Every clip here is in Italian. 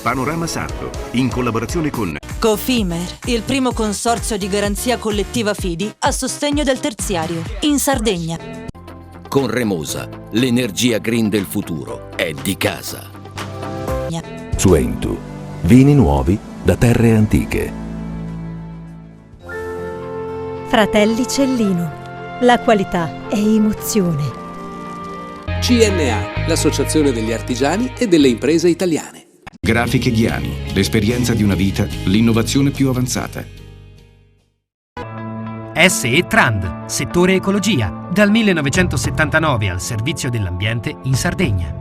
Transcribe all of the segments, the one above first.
Panorama Sardo, in collaborazione con Cofimer, il primo consorzio di garanzia collettiva Fidi a sostegno del terziario, in Sardegna. Con Remosa, l'energia green del futuro è di casa. Suentu, vini nuovi da terre antiche. Fratelli Cellino, la qualità è emozione. CNA, l'associazione degli artigiani e delle imprese italiane. Grafiche Ghiani, l'esperienza di una vita, l'innovazione più avanzata. SE Trand, settore ecologia, dal 1979 al servizio dell'ambiente in Sardegna.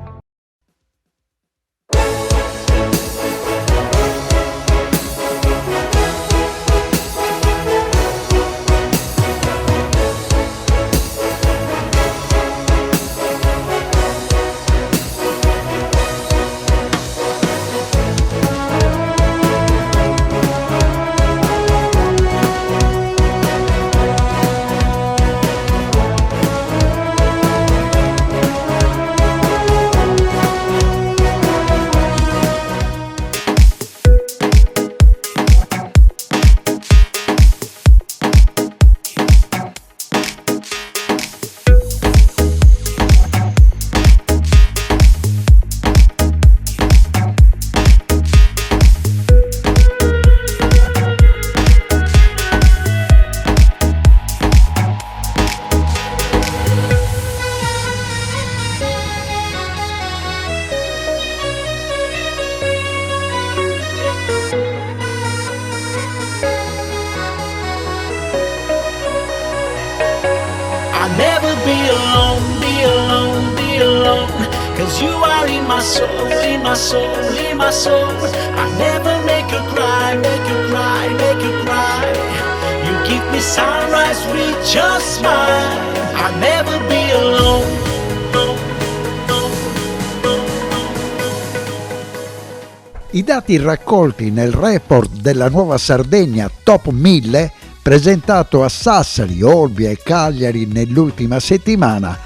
I dati raccolti nel report della Nuova Sardegna Top 1000, presentato a Sassari, Olbia e Cagliari nell'ultima settimana,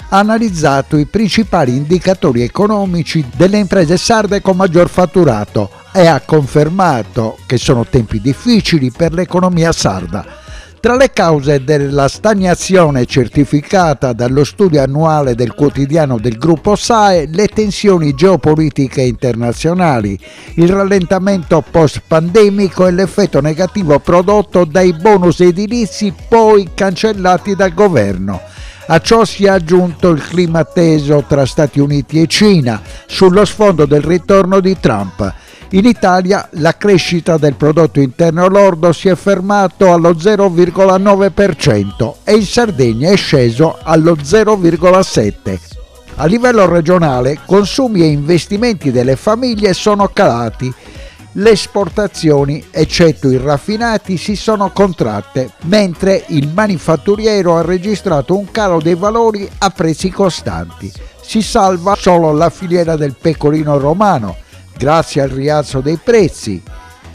ha analizzato i principali indicatori economici delle imprese sarde con maggior fatturato e ha confermato che sono tempi difficili per l'economia sarda. Tra le cause della stagnazione certificata dallo studio annuale del quotidiano del gruppo SAE, le tensioni geopolitiche internazionali, il rallentamento post-pandemico e l'effetto negativo prodotto dai bonus edilizi poi cancellati dal governo. A ciò si è aggiunto il clima teso tra Stati Uniti e Cina sullo sfondo del ritorno di Trump. In Italia la crescita del prodotto interno lordo si è fermato allo 0,9% e in Sardegna è sceso allo 0,7%. A livello regionale, consumi e investimenti delle famiglie sono calati. Le esportazioni, eccetto i raffinati, si sono contratte, mentre il manifatturiero ha registrato un calo dei valori a prezzi costanti. Si salva solo la filiera del pecorino romano, grazie al rialzo dei prezzi.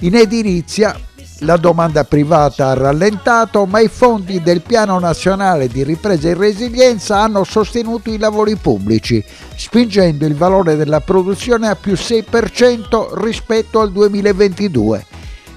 In edilizia la domanda privata ha rallentato, ma i fondi del Piano Nazionale di Ripresa e Resilienza hanno sostenuto i lavori pubblici, spingendo il valore della produzione a più 6% rispetto al 2022.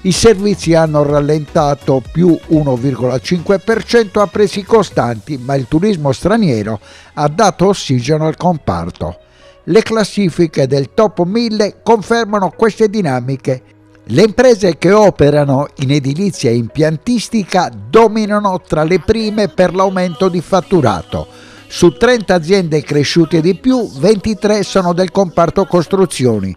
I servizi hanno rallentato più 1,5% a prezzi costanti, ma il turismo straniero ha dato ossigeno al comparto. Le classifiche del Top 1000 confermano queste dinamiche. Le imprese che operano in edilizia e impiantistica dominano tra le prime per l'aumento di fatturato. Su 30 aziende cresciute di più, 23 sono del comparto costruzioni.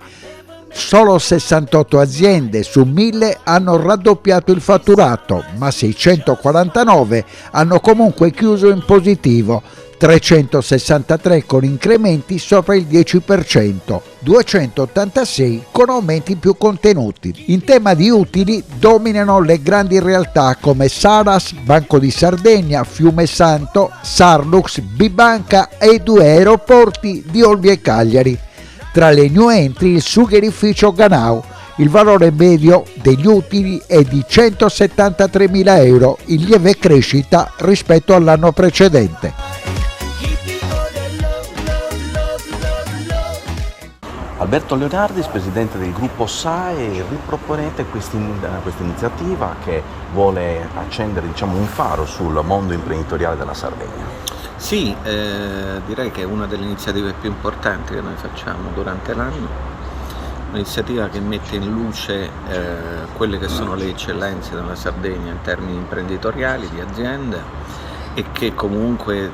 Solo 68 aziende su 1000 hanno raddoppiato il fatturato, ma 649 hanno comunque chiuso in positivo, 363 con incrementi sopra il 10%, 286 con aumenti più contenuti. In tema di utili dominano le grandi realtà come Saras, Banco di Sardegna, Fiume Santo, Sarlux, Bibanca e i 2 aeroporti di Olbia e Cagliari. Tra le new entry il sugherificio Ganau. Il valore medio degli utili è di 173.000 euro, in lieve crescita rispetto all'anno precedente. Alberto Leonardis, presidente del gruppo SAE, riproponete questa iniziativa che vuole accendere un faro sul mondo imprenditoriale della Sardegna. Sì, direi che è una delle iniziative più importanti che noi facciamo durante l'anno, un'iniziativa che mette in luce quelle che sono le eccellenze della Sardegna in termini imprenditoriali, di aziende, e che comunque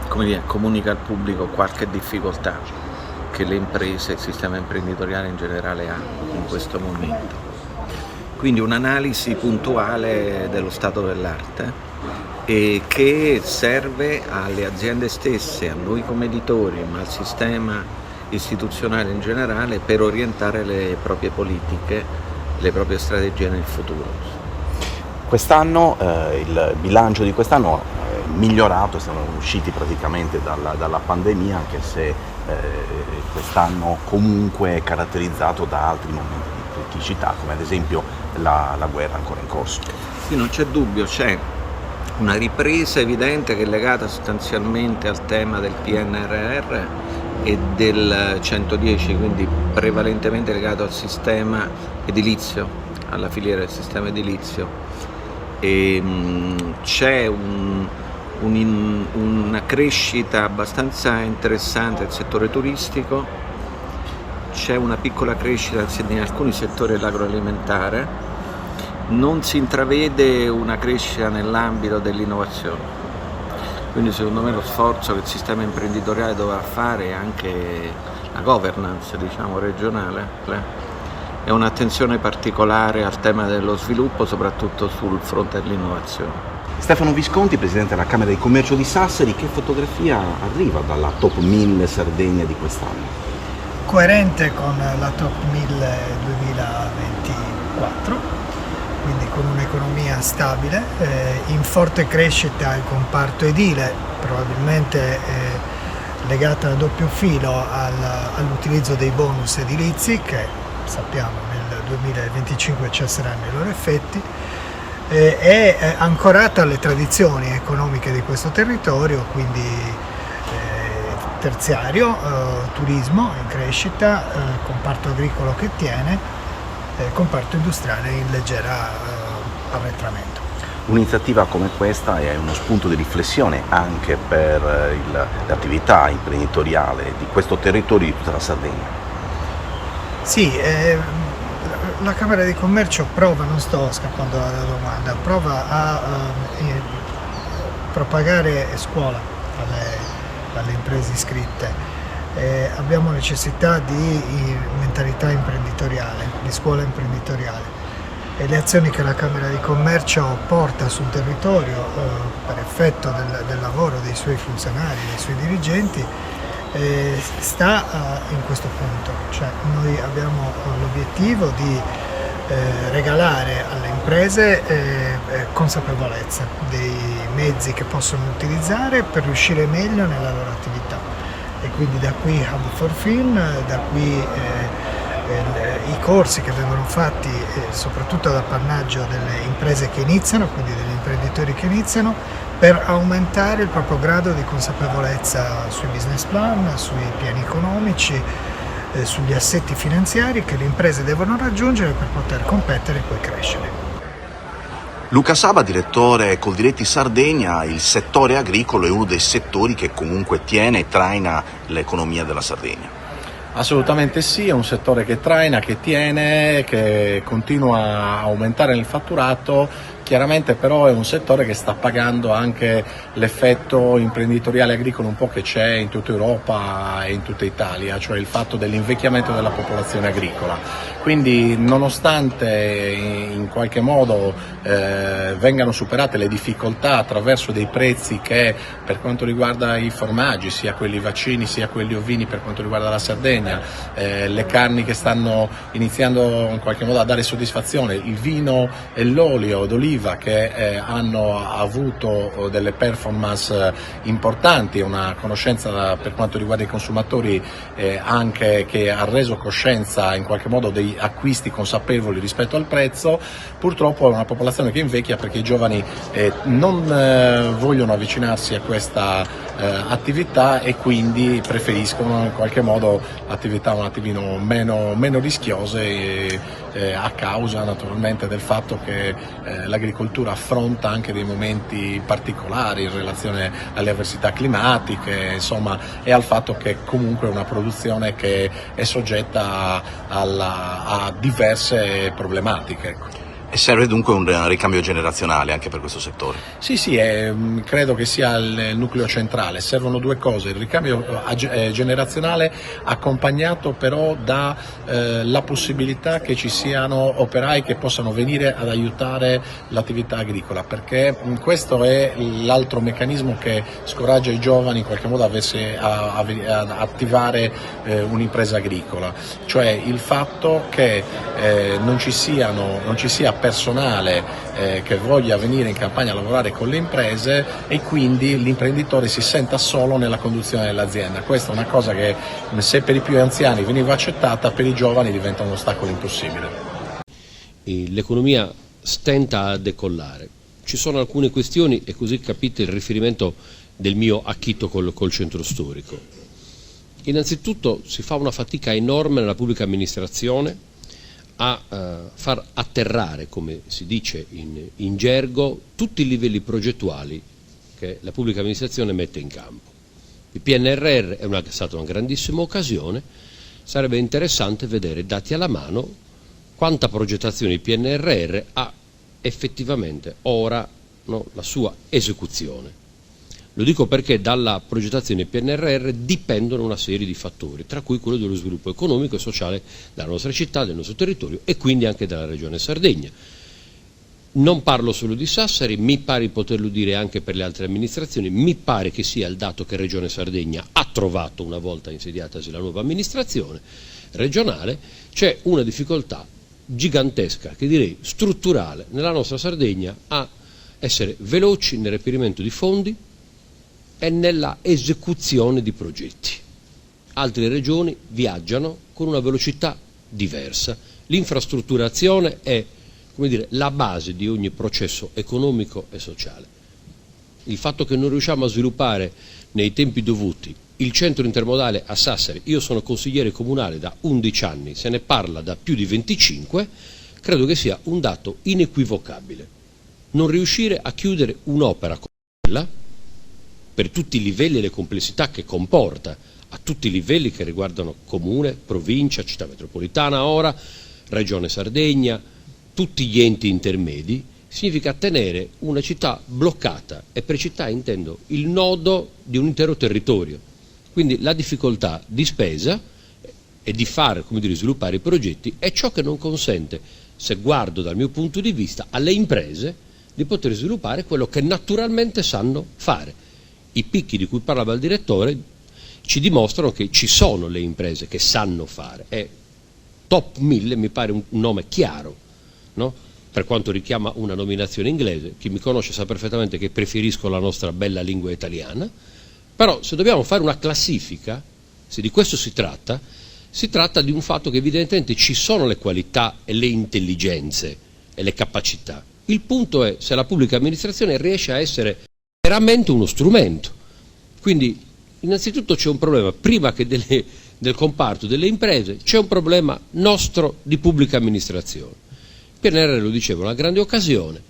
comunica al pubblico qualche difficoltà che le imprese e il sistema imprenditoriale in generale ha in questo momento. Quindi un'analisi puntuale dello stato dell'arte e che serve alle aziende stesse, a noi come editori, ma al sistema istituzionale in generale, per orientare le proprie politiche, le proprie strategie nel futuro. Quest'anno, il bilancio di quest'anno è migliorato, siamo usciti praticamente dalla pandemia, anche se quest'anno comunque è caratterizzato da altri momenti di criticità, come ad esempio la guerra ancora in corso. Sì, non c'è dubbio, c'è una ripresa evidente che è legata sostanzialmente al tema del PNRR e del 110, quindi prevalentemente legato al sistema edilizio, alla filiera del sistema edilizio. E c'è una crescita abbastanza interessante del settore turistico, c'è una piccola crescita in alcuni settori dell'agroalimentare, non si intravede una crescita nell'ambito dell'innovazione. Quindi secondo me lo sforzo che il sistema imprenditoriale dovrà fare, e anche la governance regionale, è un'attenzione particolare al tema dello sviluppo, soprattutto sul fronte dell'innovazione. Stefano Visconti, presidente della Camera di Commercio di Sassari, che fotografia arriva dalla Top 1000 Sardegna di quest'anno? Coerente con la Top 1000 2024, quindi con un'economia stabile, in forte crescita il comparto edile, probabilmente legata a doppio filo all'utilizzo dei bonus edilizi che sappiamo nel 2025 cesseranno i loro effetti. È ancorata alle tradizioni economiche di questo territorio, quindi terziario, turismo in crescita, comparto agricolo che tiene, comparto industriale in leggera arretramento. Un'iniziativa come questa è uno spunto di riflessione anche per l'attività imprenditoriale di questo territorio, di tutta la Sardegna. Sì, la Camera di Commercio prova, non sto scappando dalla domanda, prova a propagare scuola alle imprese iscritte. Abbiamo necessità di mentalità imprenditoriale, di scuola imprenditoriale, e le azioni che la Camera di Commercio porta sul territorio per effetto del lavoro dei suoi funzionari, dei suoi dirigenti, sta in questo punto, cioè noi abbiamo l'obiettivo di regalare alle imprese consapevolezza dei mezzi che possono utilizzare per riuscire meglio nella loro attività, e quindi da qui Hub for Film, da qui i corsi che vengono fatti soprattutto ad appannaggio delle imprese che iniziano, quindi degli imprenditori che iniziano, per aumentare il proprio grado di consapevolezza sui business plan, sui piani economici, sugli assetti finanziari che le imprese devono raggiungere per poter competere e poi crescere. Luca Saba, direttore Coldiretti Sardegna, il settore agricolo è uno dei settori che comunque tiene e traina l'economia della Sardegna. Assolutamente sì, è un settore che traina, che tiene, che continua a aumentare nel fatturato. Chiaramente però è un settore che sta pagando anche l'effetto imprenditoriale agricolo un po' che c'è in tutta Europa e in tutta Italia, cioè il fatto dell'invecchiamento della popolazione agricola. Quindi nonostante in qualche modo vengano superate le difficoltà attraverso dei prezzi che per quanto riguarda i formaggi, sia quelli vaccini sia quelli ovini per quanto riguarda la Sardegna, le carni che stanno iniziando in qualche modo a dare soddisfazione, il vino e l'olio d'oliva che hanno avuto delle performance importanti, una conoscenza per quanto riguarda i consumatori anche che ha reso coscienza in qualche modo dei acquisti consapevoli rispetto al prezzo. Purtroppo è una popolazione che invecchia perché i giovani non vogliono avvicinarsi a questa attività, e quindi preferiscono in qualche modo attività un attimino meno rischiose, a causa naturalmente del fatto che l'agricoltura affronta anche dei momenti particolari in relazione alle avversità climatiche, insomma, e al fatto che comunque è una produzione che è soggetta a diverse problematiche, ecco. E serve dunque un ricambio generazionale anche per questo settore? Sì, credo che sia il nucleo centrale. Servono due cose: il ricambio generazionale accompagnato però da la possibilità che ci siano operai che possano venire ad aiutare l'attività agricola, perché questo è l'altro meccanismo che scoraggia i giovani in qualche modo ad attivare un'impresa agricola, cioè il fatto che non ci sia personale che voglia venire in campagna a lavorare con le imprese, e quindi l'imprenditore si senta solo nella conduzione dell'azienda. Questa è una cosa che, se per i più anziani veniva accettata, per i giovani diventa un ostacolo impossibile. L'economia stenta a decollare. Ci sono alcune questioni, e così capite il riferimento del mio acchito col centro storico. Innanzitutto si fa una fatica enorme nella pubblica amministrazione a far atterrare, come si dice in gergo, tutti i livelli progettuali che la pubblica amministrazione mette in campo. Il PNRR è stata una grandissima occasione, sarebbe interessante vedere, dati alla mano, quanta progettazione il PNRR ha effettivamente ora, no, la sua esecuzione. Lo dico perché dalla progettazione PNRR dipendono una serie di fattori, tra cui quello dello sviluppo economico e sociale della nostra città, del nostro territorio e quindi anche della Regione Sardegna. Non parlo solo di Sassari, mi pare di poterlo dire anche per le altre amministrazioni, mi pare che sia il dato che Regione Sardegna ha trovato una volta insediatasi la nuova amministrazione regionale. C'è una difficoltà gigantesca, che direi strutturale, nella nostra Sardegna a essere veloci nel reperimento di fondi e nella esecuzione di progetti. Altre regioni viaggiano con una velocità diversa. L'infrastrutturazione è, come dire, la base di ogni processo economico e sociale. Il fatto che non riusciamo a sviluppare nei tempi dovuti il centro intermodale a Sassari, io sono consigliere comunale da 11 anni, se ne parla da più di 25, credo che sia un dato inequivocabile. Non riuscire a chiudere un'opera come quella, per tutti i livelli e le complessità che comporta, a tutti i livelli che riguardano comune, provincia, città metropolitana ora, Regione Sardegna, tutti gli enti intermedi, significa tenere una città bloccata, e per città intendo il nodo di un intero territorio. Quindi la difficoltà di spesa e di fare, come dire, sviluppare i progetti è ciò che non consente, se guardo dal mio punto di vista, alle imprese di poter sviluppare quello che naturalmente sanno fare. I picchi di cui parlava il direttore ci dimostrano che ci sono le imprese che sanno fare, e Top 1000 mi pare un nome chiaro, no? Per quanto richiama una nominazione inglese. Chi mi conosce sa perfettamente che preferisco la nostra bella lingua italiana, però se dobbiamo fare una classifica, se di questo si tratta di un fatto che evidentemente ci sono le qualità e le intelligenze e le capacità. Il punto è se la pubblica amministrazione riesce a essere veramente uno strumento. Quindi innanzitutto c'è un problema, prima che del comparto delle imprese, c'è un problema nostro di pubblica amministrazione. Il PNRR, lo dicevo, è una grande occasione,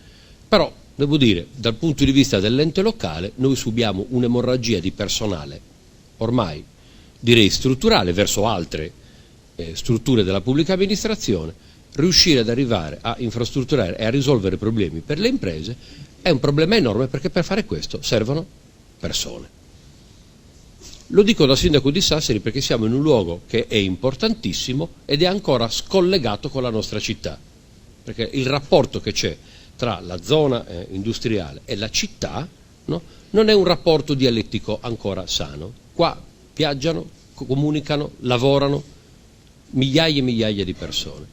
però devo dire, dal punto di vista dell'ente locale, noi subiamo un'emorragia di personale ormai direi strutturale verso altre strutture della pubblica amministrazione. Riuscire ad arrivare a infrastrutturare e a risolvere problemi per le imprese è un problema enorme, perché per fare questo servono persone. Lo dico da sindaco di Sassari perché siamo in un luogo che è importantissimo ed è ancora scollegato con la nostra città, perché il rapporto che c'è tra la zona industriale e la città, no, non è un rapporto dialettico ancora sano. Qua viaggiano, comunicano, lavorano migliaia e migliaia di persone,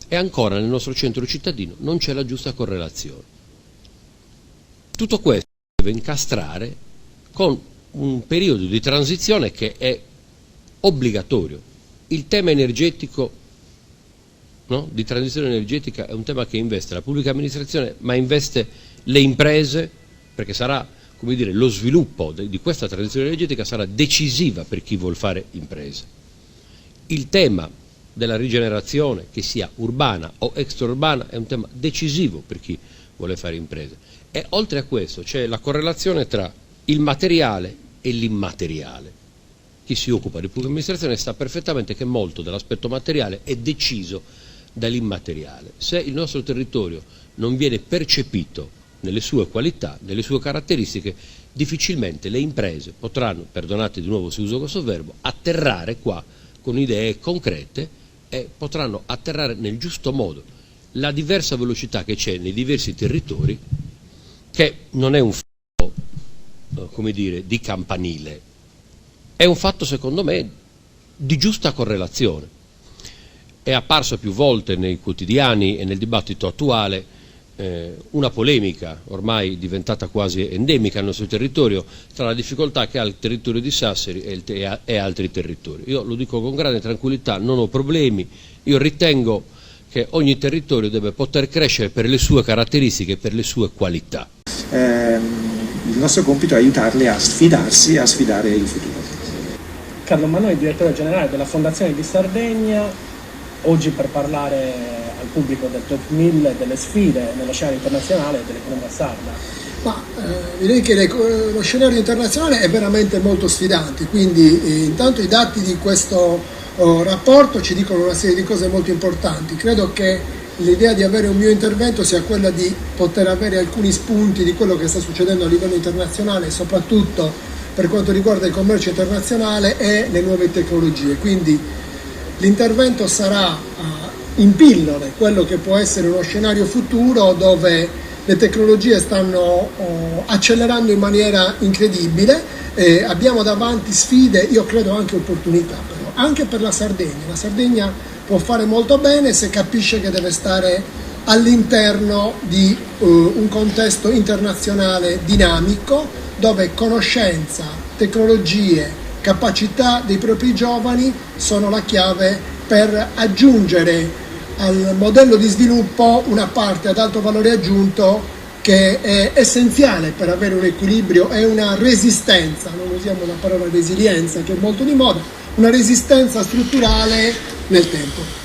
e ancora nel nostro centro cittadino non c'è la giusta correlazione. Tutto questo deve incastrare con un periodo di transizione che è obbligatorio. Il tema energetico, no, di transizione energetica è un tema che investe la pubblica amministrazione, ma investe le imprese, perché sarà come dire, lo sviluppo di questa transizione energetica sarà decisiva per chi vuol fare imprese. Il tema della rigenerazione, che sia urbana o extraurbana, è un tema decisivo per chi vuole fare imprese. E oltre a questo c'è la correlazione tra il materiale e l'immateriale. Chi si occupa di pubblica amministrazione sa perfettamente che molto dell'aspetto materiale è deciso dall'immateriale. Se il nostro territorio non viene percepito nelle sue qualità, nelle sue caratteristiche, difficilmente le imprese potranno, perdonate di nuovo se uso questo verbo, atterrare qua con idee concrete e potranno atterrare nel giusto modo. La diversa velocità che c'è nei diversi territori, che non è un fatto, come dire, di campanile, è un fatto secondo me di giusta correlazione. È apparso più volte nei quotidiani e nel dibattito attuale una polemica ormai diventata quasi endemica nel nostro territorio tra la difficoltà che ha il territorio di Sassari e altri territori. Io lo dico con grande tranquillità, non ho problemi, io ritengo che ogni territorio deve poter crescere per le sue caratteristiche e per le sue qualità. Il nostro compito è aiutarli a sfidarsi e a sfidare il futuro. Carlo Mannoni, direttore generale della Fondazione di Sardegna, oggi per parlare al pubblico del Top 1000 delle sfide nello scenario internazionale dell'economia sarda. Ma direi che lo scenario internazionale è veramente molto sfidante, quindi intanto i dati di questo rapporto ci dicono una serie di cose molto importanti. Credo che l'idea di avere un mio intervento sia quella di poter avere alcuni spunti di quello che sta succedendo a livello internazionale, soprattutto per quanto riguarda il commercio internazionale e le nuove tecnologie. Quindi l'intervento sarà in pillole quello che può essere uno scenario futuro dove le tecnologie stanno accelerando in maniera incredibile, abbiamo davanti sfide, io credo anche opportunità, però, anche per la Sardegna. La Sardegna può fare molto bene se capisce che deve stare all'interno di un contesto internazionale dinamico dove conoscenza, tecnologie, capacità dei propri giovani sono la chiave per aggiungere al modello di sviluppo una parte ad alto valore aggiunto che è essenziale per avere un equilibrio e una resistenza, non usiamo la parola resilienza che è molto di moda, una resistenza strutturale nel tempo.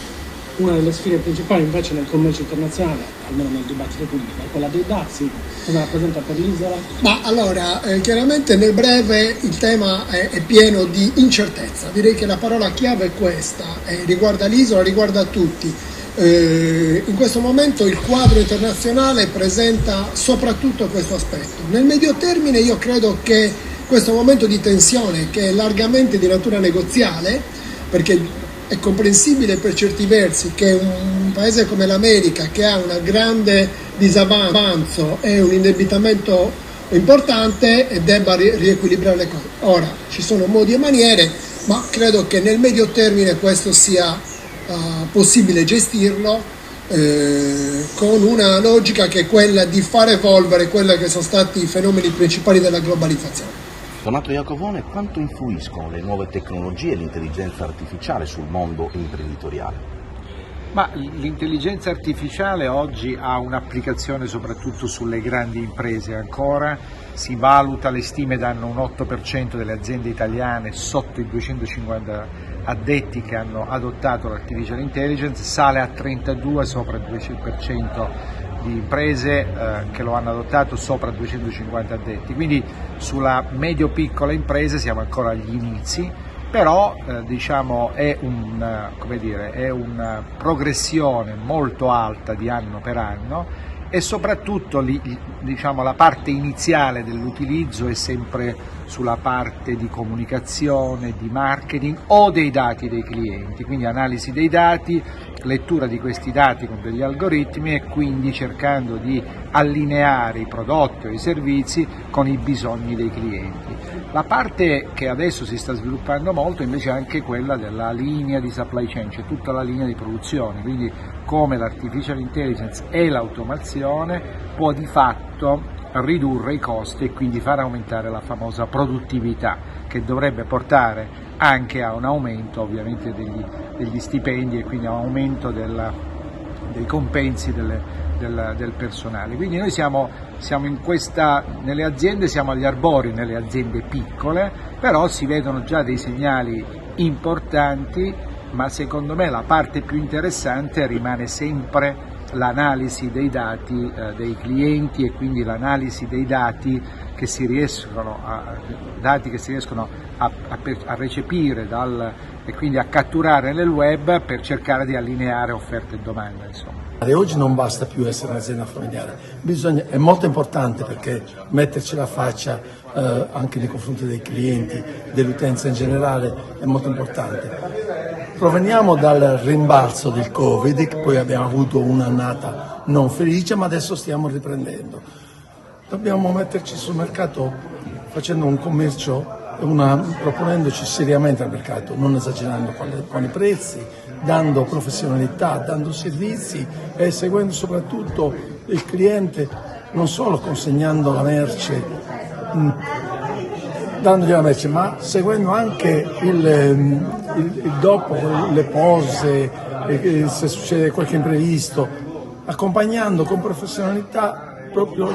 Una delle sfide principali invece nel commercio internazionale, almeno nel dibattito pubblico, è quella dei dazi. Cosa rappresenta per l'isola? Ma allora, chiaramente nel breve il tema è pieno di incertezza. Direi che la parola chiave è questa, riguarda l'isola, riguarda tutti. In questo momento il quadro internazionale presenta soprattutto questo aspetto. Nel medio termine io credo che questo momento di tensione, che è largamente di natura negoziale, perché è comprensibile per certi versi che un paese come l'America, che ha un grande disavanzo e un indebitamento importante, debba riequilibrare le cose. Ora, ci sono modi e maniere, ma credo che nel medio termine questo sia possibile gestirlo con una logica che è quella di far evolvere quelli che sono stati i fenomeni principali della globalizzazione. Donato Iacovone, quanto influiscono le nuove tecnologie e l'intelligenza artificiale sul mondo imprenditoriale? Ma l'intelligenza artificiale oggi ha un'applicazione soprattutto sulle grandi imprese ancora, si valuta, le stime danno un 8% delle aziende italiane sotto i 250 addetti che hanno adottato l'artificial intelligence, sale a 32 sopra il 10% di imprese che lo hanno adottato sopra 250 addetti, quindi sulla medio-piccola impresa siamo ancora agli inizi, però diciamo è una progressione molto alta di anno per anno e soprattutto diciamo, la parte iniziale dell'utilizzo è sempre sulla parte di comunicazione, di marketing o dei dati dei clienti, quindi analisi dei dati, lettura di questi dati con degli algoritmi e quindi cercando di allineare i prodotti o i servizi con i bisogni dei clienti. La parte che adesso si sta sviluppando molto invece è anche quella della linea di supply chain, cioè tutta la linea di produzione, quindi come l'artificial intelligence e l'automazione può di fatto ridurre i costi e quindi far aumentare la famosa produttività, che dovrebbe portare anche a un aumento ovviamente degli stipendi e quindi a un aumento dei compensi del personale. Quindi noi siamo nelle aziende, siamo agli arbori nelle aziende piccole, però si vedono già dei segnali importanti, ma secondo me la parte più interessante rimane sempre l'analisi dei dati dei clienti e quindi l'analisi dei dati che si riescono a recepire e quindi a catturare nel web per cercare di allineare offerta e domanda, insomma. Oggi non basta più essere un'azienda familiare, è molto importante perché metterci la faccia anche nei confronti dei clienti, dell'utenza in generale è molto importante. Proveniamo dal rimbalzo del Covid, che poi abbiamo avuto un'annata non felice, ma adesso stiamo riprendendo. Dobbiamo metterci sul mercato facendo un commercio, proponendoci seriamente al mercato, non esagerando con i prezzi, dando professionalità, dando servizi e seguendo soprattutto il cliente, non solo consegnando la merce, dandogli la merce, ma seguendo anche il dopo, le pose, se succede qualche imprevisto, accompagnando con professionalità proprio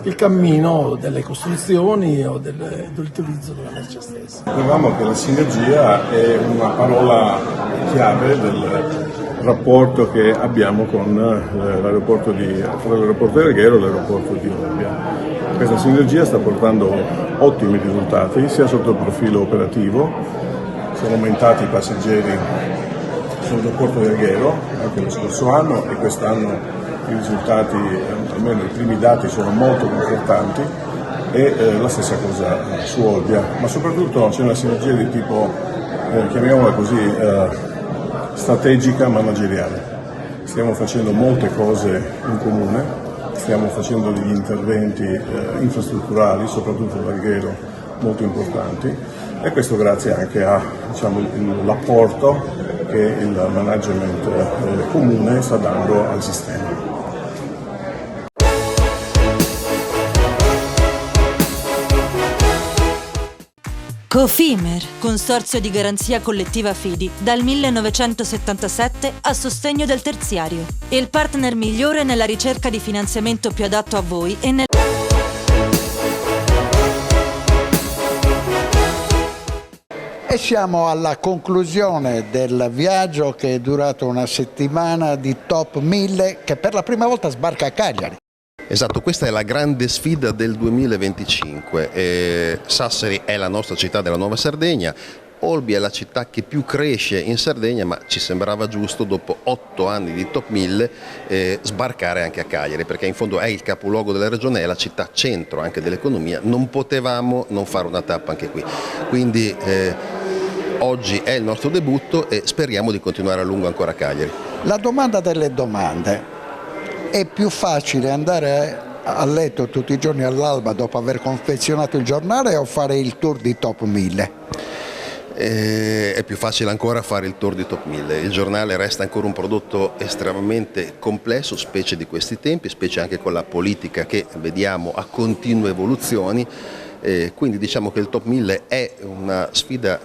il cammino delle costruzioni o dell'utilizzo della merce stessa. Dicevamo che la sinergia è una parola chiave del rapporto che abbiamo con l'aeroporto di Alghero e l'aeroporto di Olbia. Questa sinergia sta portando ottimi risultati sia sotto il profilo operativo, sono aumentati i passeggeri sull'aeroporto di Alghero anche lo scorso anno e quest'anno i risultati, almeno i primi dati, sono molto confortanti e la stessa cosa su Olbia, ma soprattutto c'è una sinergia di tipo, chiamiamola così, strategica manageriale. Stiamo facendo molte cose in comune, stiamo facendo degli interventi infrastrutturali, soprattutto ad Alghero, molto importanti e questo grazie anche a l'apporto che il management comune sta dando al sistema. Cofimer, consorzio di garanzia collettiva Fidi, dal 1977 a sostegno del terziario. Il partner migliore nella ricerca di finanziamento più adatto a voi e nel... E siamo alla conclusione del viaggio che è durato una settimana di Top 1000 che per la prima volta sbarca a Cagliari. Esatto, questa è la grande sfida del 2025. Sassari è la nostra città della Nuova Sardegna, Olbia è la città che più cresce in Sardegna, ma ci sembrava giusto dopo 8 anni di Top 1000 sbarcare anche a Cagliari, perché in fondo è il capoluogo della regione, è la città centro anche dell'economia, non potevamo non fare una tappa anche qui. Quindi oggi è il nostro debutto e speriamo di continuare a lungo ancora a Cagliari. La domanda delle domande. È più facile andare a letto tutti i giorni all'alba dopo aver confezionato il giornale o fare il tour di Top 1000? È più facile ancora fare il tour di Top 1000. Il giornale resta ancora un prodotto estremamente complesso, specie di questi tempi, specie anche con la politica che vediamo a continue evoluzioni. Quindi diciamo che il Top 1000 è una sfida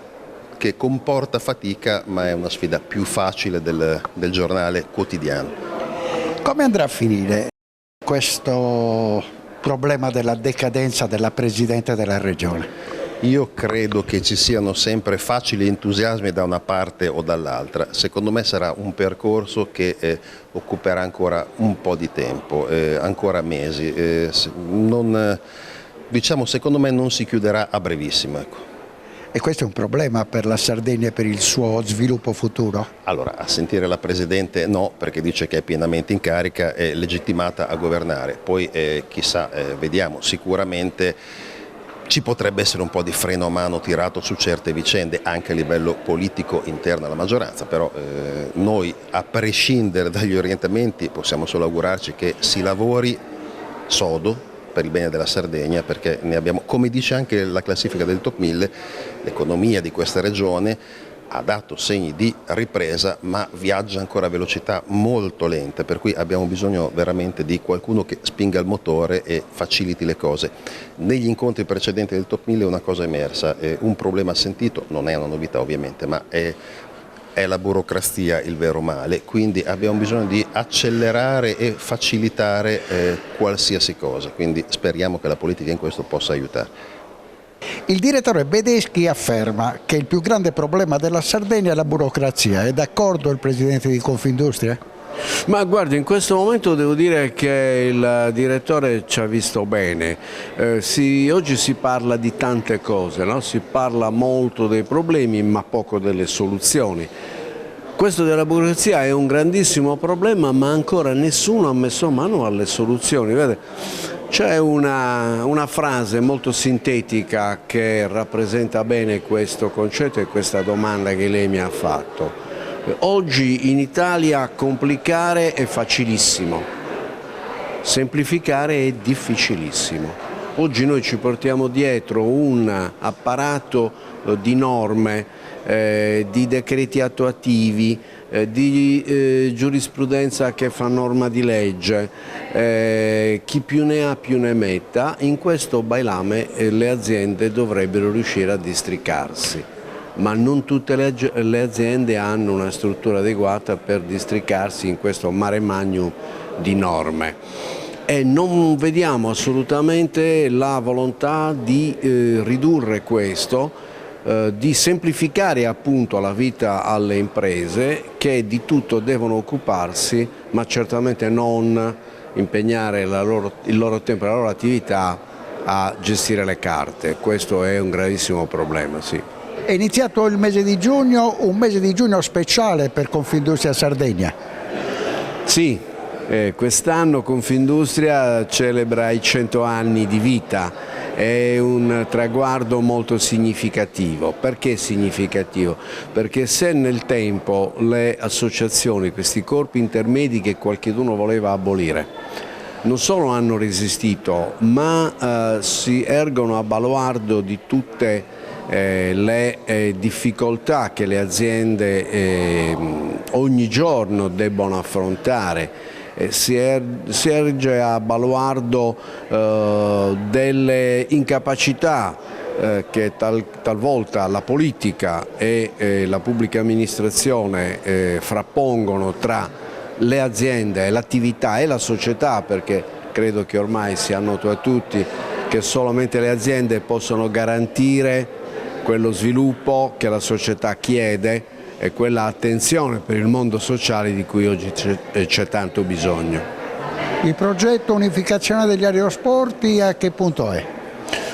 che comporta fatica, ma è una sfida più facile del giornale quotidiano. Come andrà a finire questo problema della decadenza della Presidente della Regione? Io credo che ci siano sempre facili entusiasmi da una parte o dall'altra. Secondo me sarà un percorso che occuperà ancora un po' di tempo, ancora mesi. Secondo me non si chiuderà a brevissimo. Ecco. E questo è un problema per la Sardegna e per il suo sviluppo futuro? Allora, a sentire la Presidente no, perché dice che è pienamente in carica, è legittimata a governare. Poi chissà, vediamo, sicuramente ci potrebbe essere un po' di freno a mano tirato su certe vicende anche a livello politico interno alla maggioranza, però noi a prescindere dagli orientamenti possiamo solo augurarci che si lavori sodo per il bene della Sardegna, perché ne abbiamo, come dice anche la classifica del Top 1000, l'economia di questa regione ha dato segni di ripresa ma viaggia ancora a velocità molto lente, per cui abbiamo bisogno veramente di qualcuno che spinga il motore e faciliti le cose. Negli incontri precedenti del Top 1000 una cosa è emersa, un problema sentito, non è una novità ovviamente, ma è è la burocrazia il vero male, quindi abbiamo bisogno di accelerare e facilitare qualsiasi cosa, quindi speriamo che la politica in questo possa aiutare. Il direttore Bedeschi afferma che il più grande problema della Sardegna è la burocrazia. È d'accordo il presidente di Confindustria? Ma guardi, in questo momento devo dire che il direttore ci ha visto bene. Oggi si parla di tante cose, no? Si parla molto dei problemi ma poco delle soluzioni. Questo della burocrazia è un grandissimo problema, ma ancora nessuno ha messo mano alle soluzioni. Vede? C'è una frase molto sintetica che rappresenta bene questo concetto e questa domanda che lei mi ha fatto. Oggi in Italia complicare è facilissimo, semplificare è difficilissimo. Oggi noi ci portiamo dietro un apparato di norme, di decreti attuativi, di giurisprudenza che fa norma di legge, chi più ne ha più ne metta. In questo bailame le aziende dovrebbero riuscire a districarsi, ma non tutte le aziende hanno una struttura adeguata per districarsi in questo mare magnum di norme. E non vediamo assolutamente la volontà di ridurre questo, di semplificare appunto la vita alle imprese che di tutto devono occuparsi, ma certamente non impegnare il loro tempo e la loro attività a gestire le carte. Questo è un gravissimo problema, sì. È iniziato il mese di giugno, un mese di giugno speciale per Confindustria Sardegna. Sì, quest'anno Confindustria celebra i 100 anni di vita. È un traguardo molto significativo. Perché significativo? Perché se nel tempo le associazioni, questi corpi intermedi che qualcuno voleva abolire, non solo hanno resistito, ma si ergono a baluardo di tutte le difficoltà che le aziende ogni giorno debbono affrontare, si erge a baluardo delle incapacità che talvolta la politica e la pubblica amministrazione frappongono tra le aziende, l'attività e la società, perché credo che ormai sia noto a tutti che solamente le aziende possono garantire quello sviluppo che la società chiede e quella attenzione per il mondo sociale di cui oggi c'è tanto bisogno. Il progetto unificazione degli aeroporti a che punto è?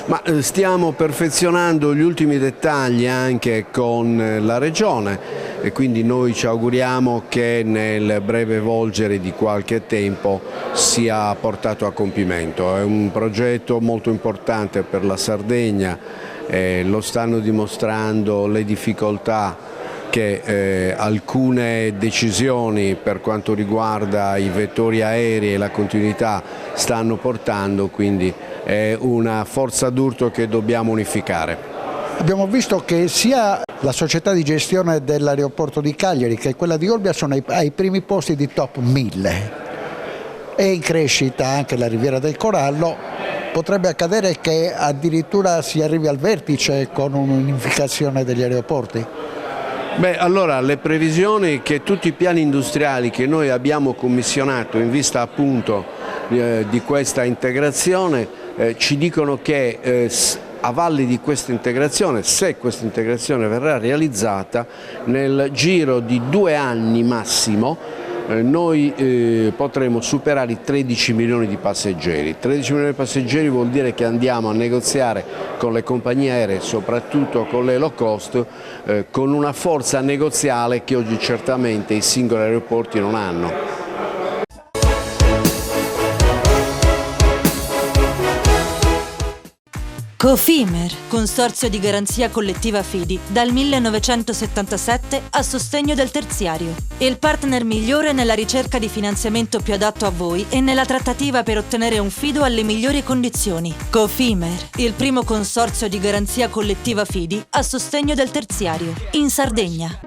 Ma stiamo perfezionando gli ultimi dettagli anche con la Regione e quindi noi ci auguriamo che nel breve volgere di qualche tempo sia portato a compimento. È un progetto molto importante per la Sardegna, lo stanno dimostrando le difficoltà che alcune decisioni per quanto riguarda i vettori aerei e la continuità stanno portando, quindi è una forza d'urto che dobbiamo unificare. Abbiamo visto che sia la società di gestione dell'aeroporto di Cagliari che quella di Olbia sono ai primi posti di top 1000. È in crescita anche la Riviera del Corallo. Potrebbe accadere che addirittura si arrivi al vertice con un'unificazione degli aeroporti? Beh, allora le previsioni che tutti i piani industriali che noi abbiamo commissionato in vista appunto di questa integrazione ci dicono che a valle di questa integrazione, se questa integrazione verrà realizzata, nel giro di 2 anni massimo noi potremo superare i 13 milioni di passeggeri. 13 milioni di passeggeri vuol dire che andiamo a negoziare con le compagnie aeree, soprattutto con le low cost, con una forza negoziale che oggi certamente i singoli aeroporti non hanno. Cofimer, consorzio di garanzia collettiva Fidi, dal 1977 a sostegno del terziario. Il partner migliore nella ricerca di finanziamento più adatto a voi e nella trattativa per ottenere un fido alle migliori condizioni. Cofimer, il primo consorzio di garanzia collettiva Fidi a sostegno del terziario, in Sardegna.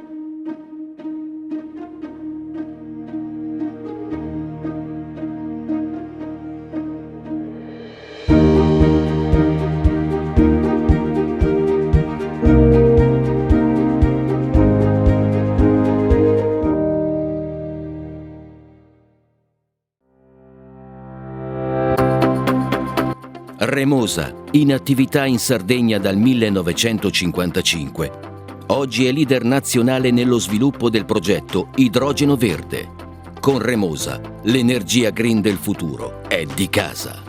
Remosa, in attività in Sardegna dal 1955. Oggi è leader nazionale nello sviluppo del progetto Idrogeno Verde. Con Remosa, l'energia green del futuro è di casa.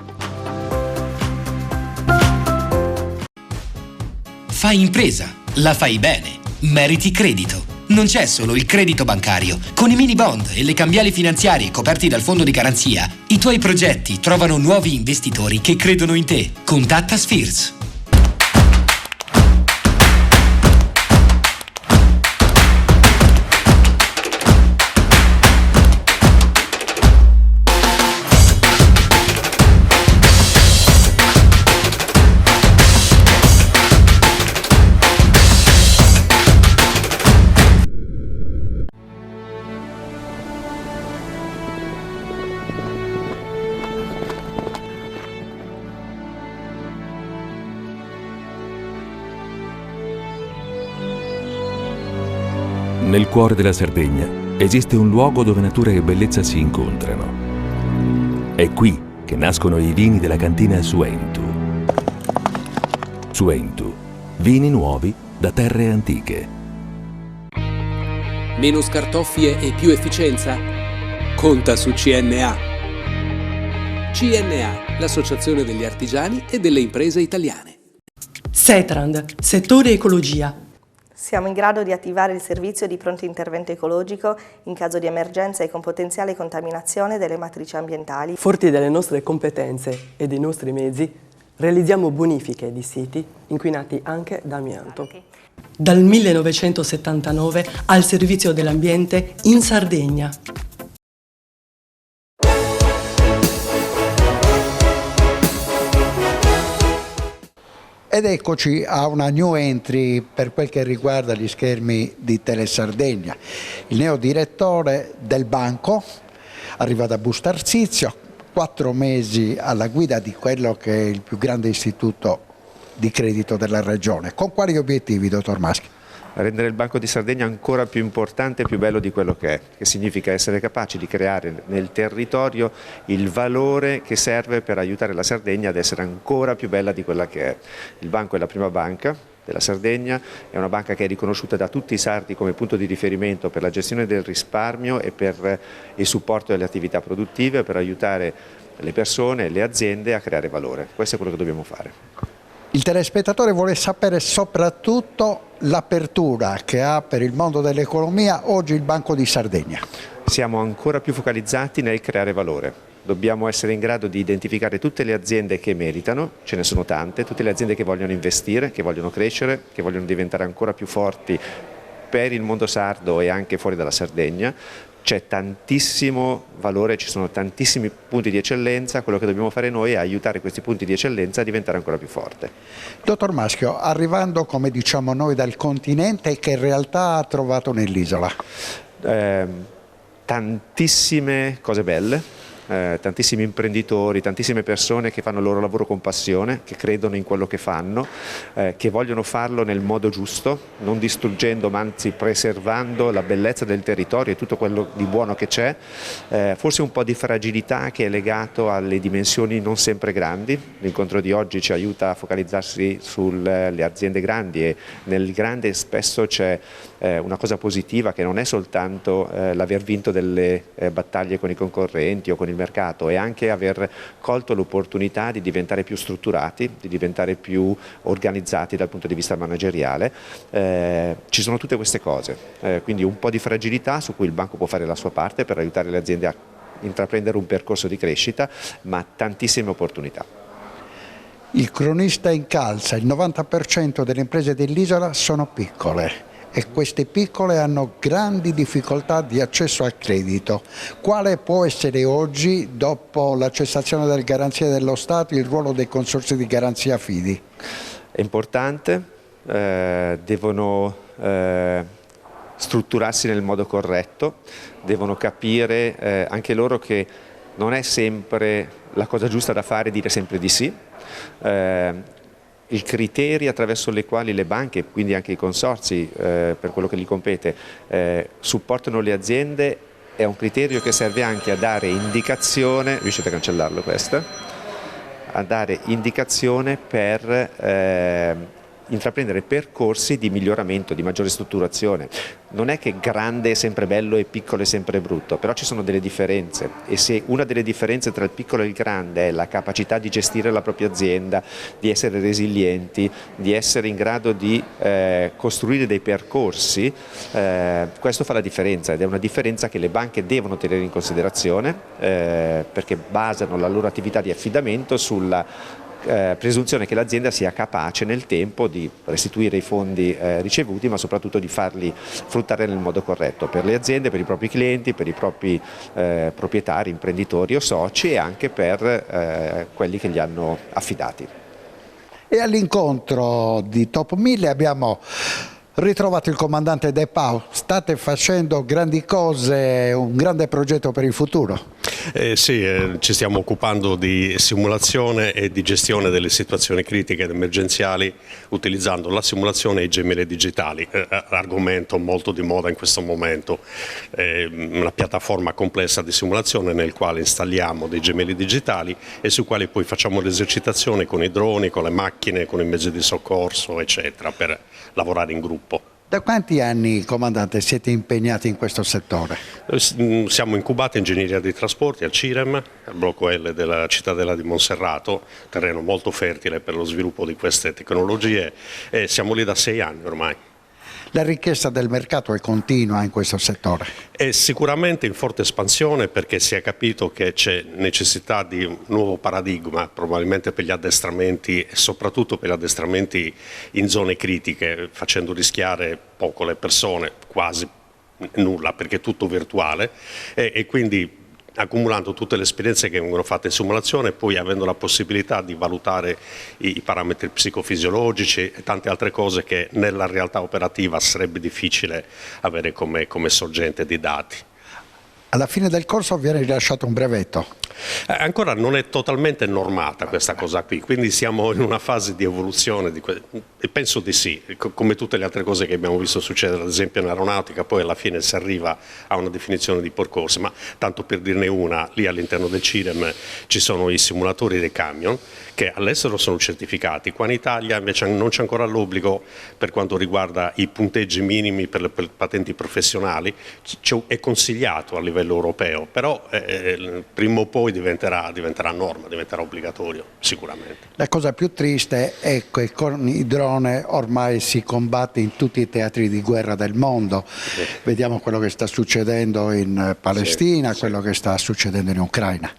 Fai impresa, la fai bene, meriti credito. Non c'è solo il credito bancario. Con i mini bond e le cambiali finanziarie coperti dal fondo di garanzia, i tuoi progetti trovano nuovi investitori che credono in te. Contatta Spheres. Nel cuore della Sardegna esiste un luogo dove natura e bellezza si incontrano. È qui che nascono i vini della cantina Suentu. Suentu, vini nuovi da terre antiche. Meno scartoffie e più efficienza? Conta su CNA. CNA, l'associazione degli artigiani e delle imprese italiane. Setrand, settore ecologia. Siamo in grado di attivare il servizio di pronto intervento ecologico in caso di emergenza e con potenziale contaminazione delle matrici ambientali. Forti delle nostre competenze e dei nostri mezzi, realizziamo bonifiche di siti inquinati anche da amianto. Dal 1979 al servizio dell'ambiente in Sardegna. Ed eccoci a una new entry per quel che riguarda gli schermi di Telesardegna. Il neodirettore del banco arriva da Busto Arsizio, 4 mesi alla guida di quello che è il più grande istituto di credito della regione. Con quali obiettivi, dottor Maschi? Rendere il Banco di Sardegna ancora più importante e più bello di quello che è, che significa essere capaci di creare nel territorio il valore che serve per aiutare la Sardegna ad essere ancora più bella di quella che è. Il banco è la prima banca della Sardegna, è una banca che è riconosciuta da tutti i sardi come punto di riferimento per la gestione del risparmio e per il supporto delle attività produttive, per aiutare le persone e le aziende a creare valore. Questo è quello che dobbiamo fare. Il telespettatore vuole sapere soprattutto l'apertura che ha per il mondo dell'economia oggi il Banco di Sardegna. Siamo ancora più focalizzati nel creare valore. Dobbiamo essere in grado di identificare tutte le aziende che meritano, ce ne sono tante, tutte le aziende che vogliono investire, che vogliono crescere, che vogliono diventare ancora più forti per il mondo sardo e anche fuori dalla Sardegna. C'è tantissimo valore, ci sono tantissimi punti di eccellenza, quello che dobbiamo fare noi è aiutare questi punti di eccellenza a diventare ancora più forte. Dottor Maschio, arrivando come diciamo noi dal continente, che in realtà ha trovato nell'isola? Tantissime cose belle. Tantissimi imprenditori, tantissime persone che fanno il loro lavoro con passione, che credono in quello che fanno, che vogliono farlo nel modo giusto, non distruggendo ma anzi preservando la bellezza del territorio e tutto quello di buono che c'è, forse un po' di fragilità che è legato alle dimensioni non sempre grandi. L'incontro di oggi ci aiuta a focalizzarsi sulle aziende grandi e nel grande spesso c'è una cosa positiva che non è soltanto l'aver vinto delle battaglie con i concorrenti o con il mercato, è anche aver colto l'opportunità di diventare più strutturati, di diventare più organizzati dal punto di vista manageriale. Ci sono tutte queste cose, quindi un po' di fragilità su cui il banco può fare la sua parte per aiutare le aziende a intraprendere un percorso di crescita, ma tantissime opportunità. Il cronista incalza, il 90% delle imprese dell'isola sono piccole. E queste piccole hanno grandi difficoltà di accesso al credito. Quale può essere oggi, dopo la cessazione delle garanzie dello Stato, il ruolo dei consorzi di garanzia fidi? È importante, devono strutturarsi nel modo corretto, devono capire anche loro che non è sempre la cosa giusta da fare dire sempre di sì. I criteri attraverso i quali le banche, quindi anche i consorzi per quello che gli compete, supportano le aziende è un criterio che serve anche a dare indicazione, riuscite a cancellarlo questo? a dare indicazione per intraprendere percorsi di miglioramento, di maggiore strutturazione. Non è che grande è sempre bello e piccolo è sempre brutto, però ci sono delle differenze, e se una delle differenze tra il piccolo e il grande è la capacità di gestire la propria azienda, di essere resilienti, di essere in grado di costruire dei percorsi, questo fa la differenza, ed è una differenza che le banche devono tenere in considerazione perché basano la loro attività di affidamento sulla presunzione che l'azienda sia capace nel tempo di restituire i fondi ricevuti, ma soprattutto di farli fruttare nel modo corretto per le aziende, per i propri clienti, per i propri proprietari, imprenditori o soci, e anche per quelli che li hanno affidati. E all'incontro di Top 1000 abbiamo ritrovato il comandante De Pau. State facendo grandi cose, un grande progetto per il futuro. Sì, ci stiamo occupando di simulazione e di gestione delle situazioni critiche ed emergenziali utilizzando la simulazione e i gemelli digitali, argomento molto di moda in questo momento. Una piattaforma complessa di simulazione nel quale installiamo dei gemelli digitali e sui quali poi facciamo l'esercitazione con i droni, con le macchine, con i mezzi di soccorso, eccetera, per lavorare in gruppo. Da quanti anni, comandante, siete impegnati in questo settore? Siamo incubati in ingegneria dei trasporti al CIREM, al blocco L della cittadella di Monserrato, terreno molto fertile per lo sviluppo di queste tecnologie, e siamo lì da 6 anni ormai. La richiesta del mercato è continua in questo settore? È sicuramente in forte espansione, perché si è capito che c'è necessità di un nuovo paradigma, probabilmente per gli addestramenti e soprattutto per gli addestramenti in zone critiche, facendo rischiare poco le persone, quasi nulla, perché è tutto virtuale, e quindi accumulando tutte le esperienze che vengono fatte in simulazione e poi avendo la possibilità di valutare i parametri psicofisiologici e tante altre cose che nella realtà operativa sarebbe difficile avere come sorgente di dati. Alla fine del corso viene rilasciato un brevetto. Ancora non è totalmente normata questa cosa qui, quindi siamo in una fase di evoluzione, e penso di sì, come tutte le altre cose che abbiamo visto succedere ad esempio in aeronautica, poi alla fine si arriva a una definizione di percorso, ma tanto per dirne una, lì all'interno del CIREM ci sono i simulatori dei camion che all'estero sono certificati, qua in Italia invece non c'è ancora l'obbligo per quanto riguarda i punteggi minimi per le patenti professionali, è consigliato a livello europeo, però prima o poi diventerà norma, diventerà obbligatorio sicuramente. La cosa più triste è che con i droni ormai si combatte in tutti i teatri di guerra del mondo. Sì. Vediamo quello che sta succedendo in Palestina, sì, quello che sta succedendo in Ucraina.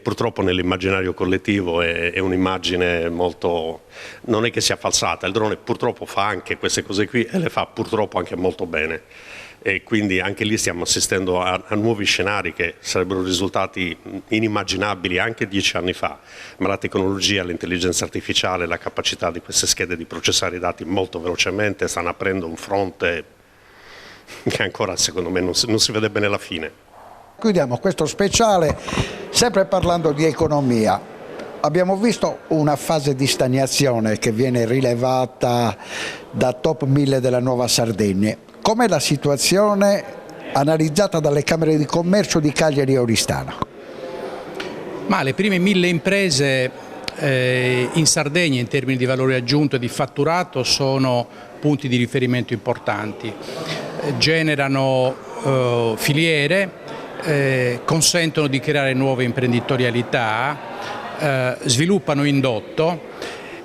Purtroppo nell'immaginario collettivo è un'immagine molto, non è che sia falsata, il drone purtroppo fa anche queste cose qui e le fa purtroppo anche molto bene. E quindi anche lì stiamo assistendo a nuovi scenari che sarebbero risultati inimmaginabili anche 10 anni fa, ma la tecnologia, l'intelligenza artificiale, la capacità di queste schede di processare i dati molto velocemente stanno aprendo un fronte che ancora secondo me non si vede bene la fine. Chiudiamo questo speciale sempre parlando di economia. Abbiamo visto una fase di stagnazione che viene rilevata da Top 1000 della Nuova Sardegna. Com'è la situazione analizzata dalle Camere di Commercio di Cagliari e Oristano? Ma le prime 1000 imprese in Sardegna in termini di valore aggiunto e di fatturato sono punti di riferimento importanti. Generano filiere, consentono di creare nuove imprenditorialità, sviluppano indotto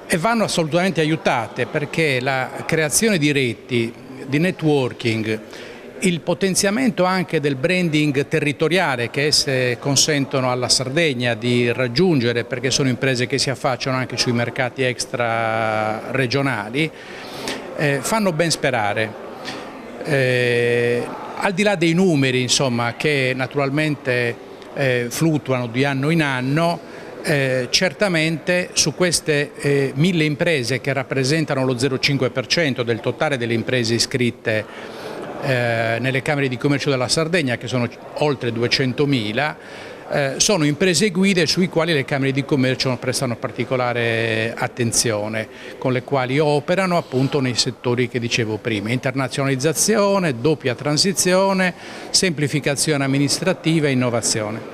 e vanno assolutamente aiutate, perché la creazione di reti, di networking, il potenziamento anche del branding territoriale che esse consentono alla Sardegna di raggiungere, perché sono imprese che si affacciano anche sui mercati extra regionali, fanno ben sperare. Al di là dei numeri, insomma, che naturalmente fluttuano di anno in anno, certamente su queste 1000 imprese che rappresentano lo 0,5% del totale delle imprese iscritte nelle Camere di Commercio della Sardegna, che sono oltre 200.000, sono imprese guide sui quali le Camere di Commercio prestano particolare attenzione, con le quali operano appunto nei settori che dicevo prima: internazionalizzazione, doppia transizione, semplificazione amministrativa e innovazione.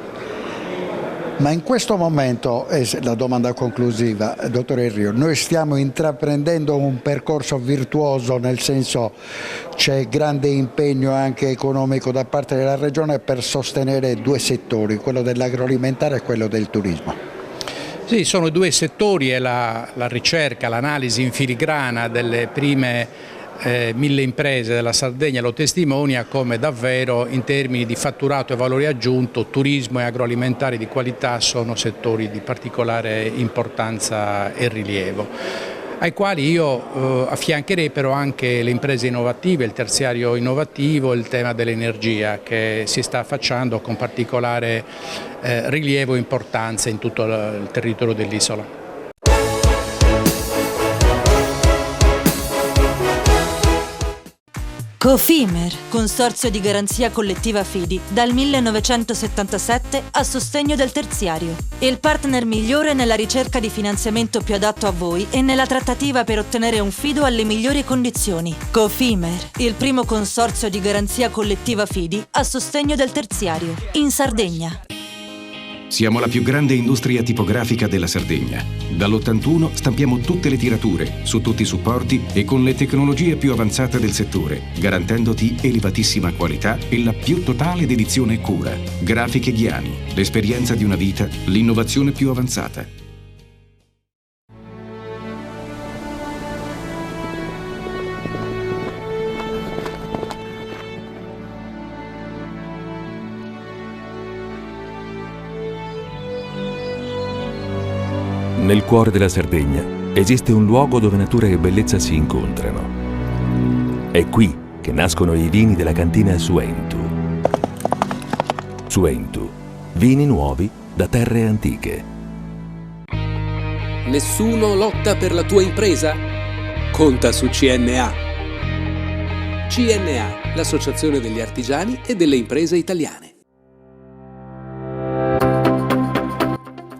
Ma in questo momento, è la domanda conclusiva, dottore Rio, noi stiamo intraprendendo un percorso virtuoso, nel senso c'è grande impegno anche economico da parte della Regione per sostenere due settori, quello dell'agroalimentare e quello del turismo. Sì, sono due settori, e la ricerca, l'analisi in filigrana delle prime 1000 imprese della Sardegna lo testimonia, come davvero in termini di fatturato e valore aggiunto turismo e agroalimentari di qualità sono settori di particolare importanza e rilievo, ai quali io affiancherei però anche le imprese innovative, il terziario innovativo, il tema dell'energia che si sta affacciando con particolare rilievo e importanza in tutto il territorio dell'isola. Cofimer, consorzio di garanzia collettiva Fidi, dal 1977 a sostegno del terziario. Il partner migliore nella ricerca di finanziamento più adatto a voi e nella trattativa per ottenere un fido alle migliori condizioni. Cofimer, il primo consorzio di garanzia collettiva Fidi a sostegno del terziario, in Sardegna. Siamo la più grande industria tipografica della Sardegna. Dall'81 stampiamo tutte le tirature, su tutti i supporti e con le tecnologie più avanzate del settore, garantendoti elevatissima qualità e la più totale dedizione e cura. Grafiche Ghiani, l'esperienza di una vita, l'innovazione più avanzata. Nel cuore della Sardegna esiste un luogo dove natura e bellezza si incontrano. È qui che nascono i vini della cantina Suentu. Suentu, vini nuovi da terre antiche. Nessuno lotta per la tua impresa? Conta su CNA. CNA, l'associazione degli artigiani e delle imprese italiane.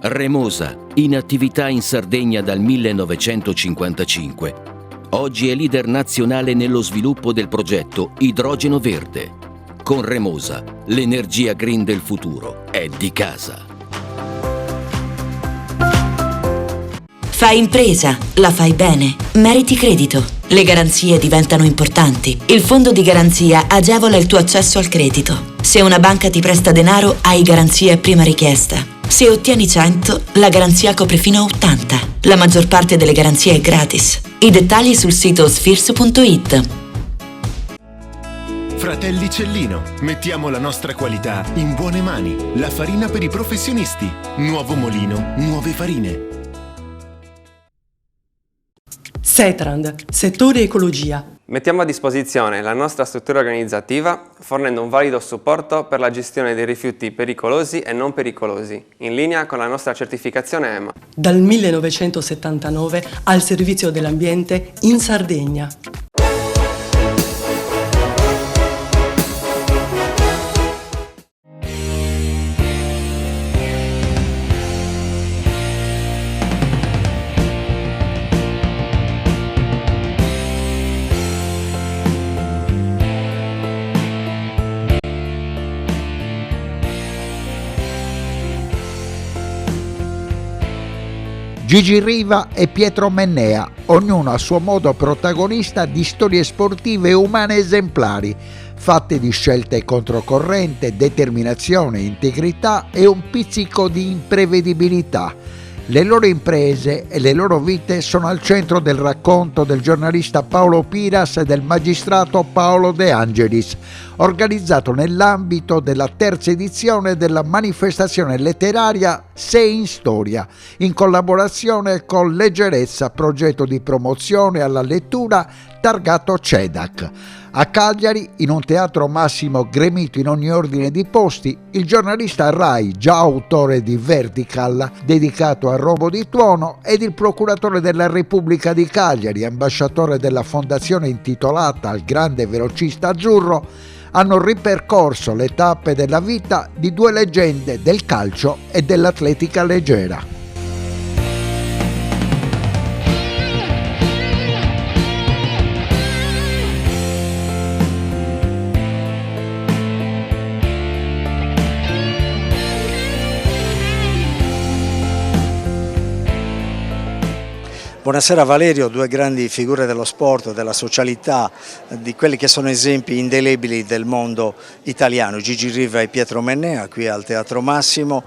Remosa, in attività in Sardegna dal 1955. Oggi è leader nazionale nello sviluppo del progetto Idrogeno Verde. Con Remosa, l'energia green del futuro è di casa. Fai impresa, la fai bene, meriti credito. Le garanzie diventano importanti. Il fondo di garanzia agevola il tuo accesso al credito. Se una banca ti presta denaro, hai garanzia a prima richiesta. Se ottieni 100, la garanzia copre fino a 80. La maggior parte delle garanzie è gratis. I dettagli sul sito sfirso.it. Fratelli Cellino, mettiamo la nostra qualità in buone mani. La farina per i professionisti. Nuovo mulino, nuove farine. Setrand, settore ecologia. Mettiamo a disposizione la nostra struttura organizzativa fornendo un valido supporto per la gestione dei rifiuti pericolosi e non pericolosi, in linea con la nostra certificazione EMA. Dal 1979 al servizio dell'ambiente in Sardegna. Gigi Riva e Pietro Mennea, ognuno a suo modo protagonista di storie sportive e umane esemplari, fatte di scelte controcorrente, determinazione, integrità e un pizzico di imprevedibilità. Le loro imprese e le loro vite sono al centro del racconto del giornalista Paolo Piras e del magistrato Paolo De Angelis, organizzato nell'ambito della terza edizione della manifestazione letteraria Sei in Storia, in collaborazione con Leggerezza, progetto di promozione alla lettura targato CEDAC. A Cagliari, in un teatro Massimo gremito in ogni ordine di posti, il giornalista Rai, già autore di Vertical, dedicato al robo di tuono, ed il procuratore della Repubblica di Cagliari, ambasciatore della fondazione intitolata al grande velocista azzurro, hanno ripercorso le tappe della vita di due leggende del calcio e dell'atletica leggera. Buonasera Valerio, due grandi figure dello sport, della socialità, di quelli che sono esempi indelebili del mondo italiano, Gigi Riva e Pietro Mennea, qui al Teatro Massimo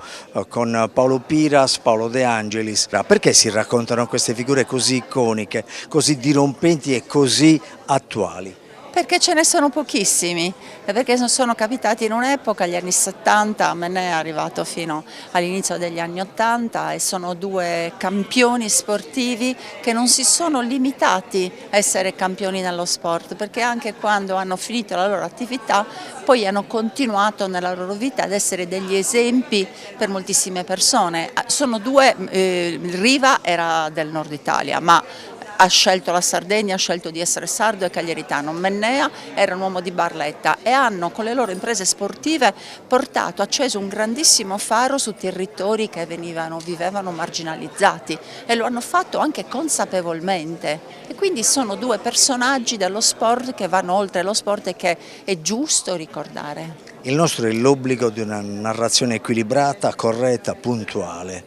con Paolo Piras, Paolo De Angelis. Perché si raccontano queste figure così iconiche, così dirompenti e così attuali? Perché ce ne sono pochissimi, perché sono capitati in un'epoca, gli anni 70, Mennea è arrivato fino all'inizio degli anni 80 e sono due campioni sportivi che non si sono limitati a essere campioni nello sport, perché anche quando hanno finito la loro attività poi hanno continuato nella loro vita ad essere degli esempi per moltissime persone. Sono due, Riva era del nord Italia, ma ha scelto la Sardegna, ha scelto di essere sardo e cagliaritano. Mennea era un uomo di Barletta e hanno con le loro imprese sportive acceso un grandissimo faro su territori che vivevano marginalizzati e lo hanno fatto anche consapevolmente, e quindi sono due personaggi dello sport che vanno oltre lo sport e che è giusto ricordare. Il nostro è l'obbligo di una narrazione equilibrata, corretta, puntuale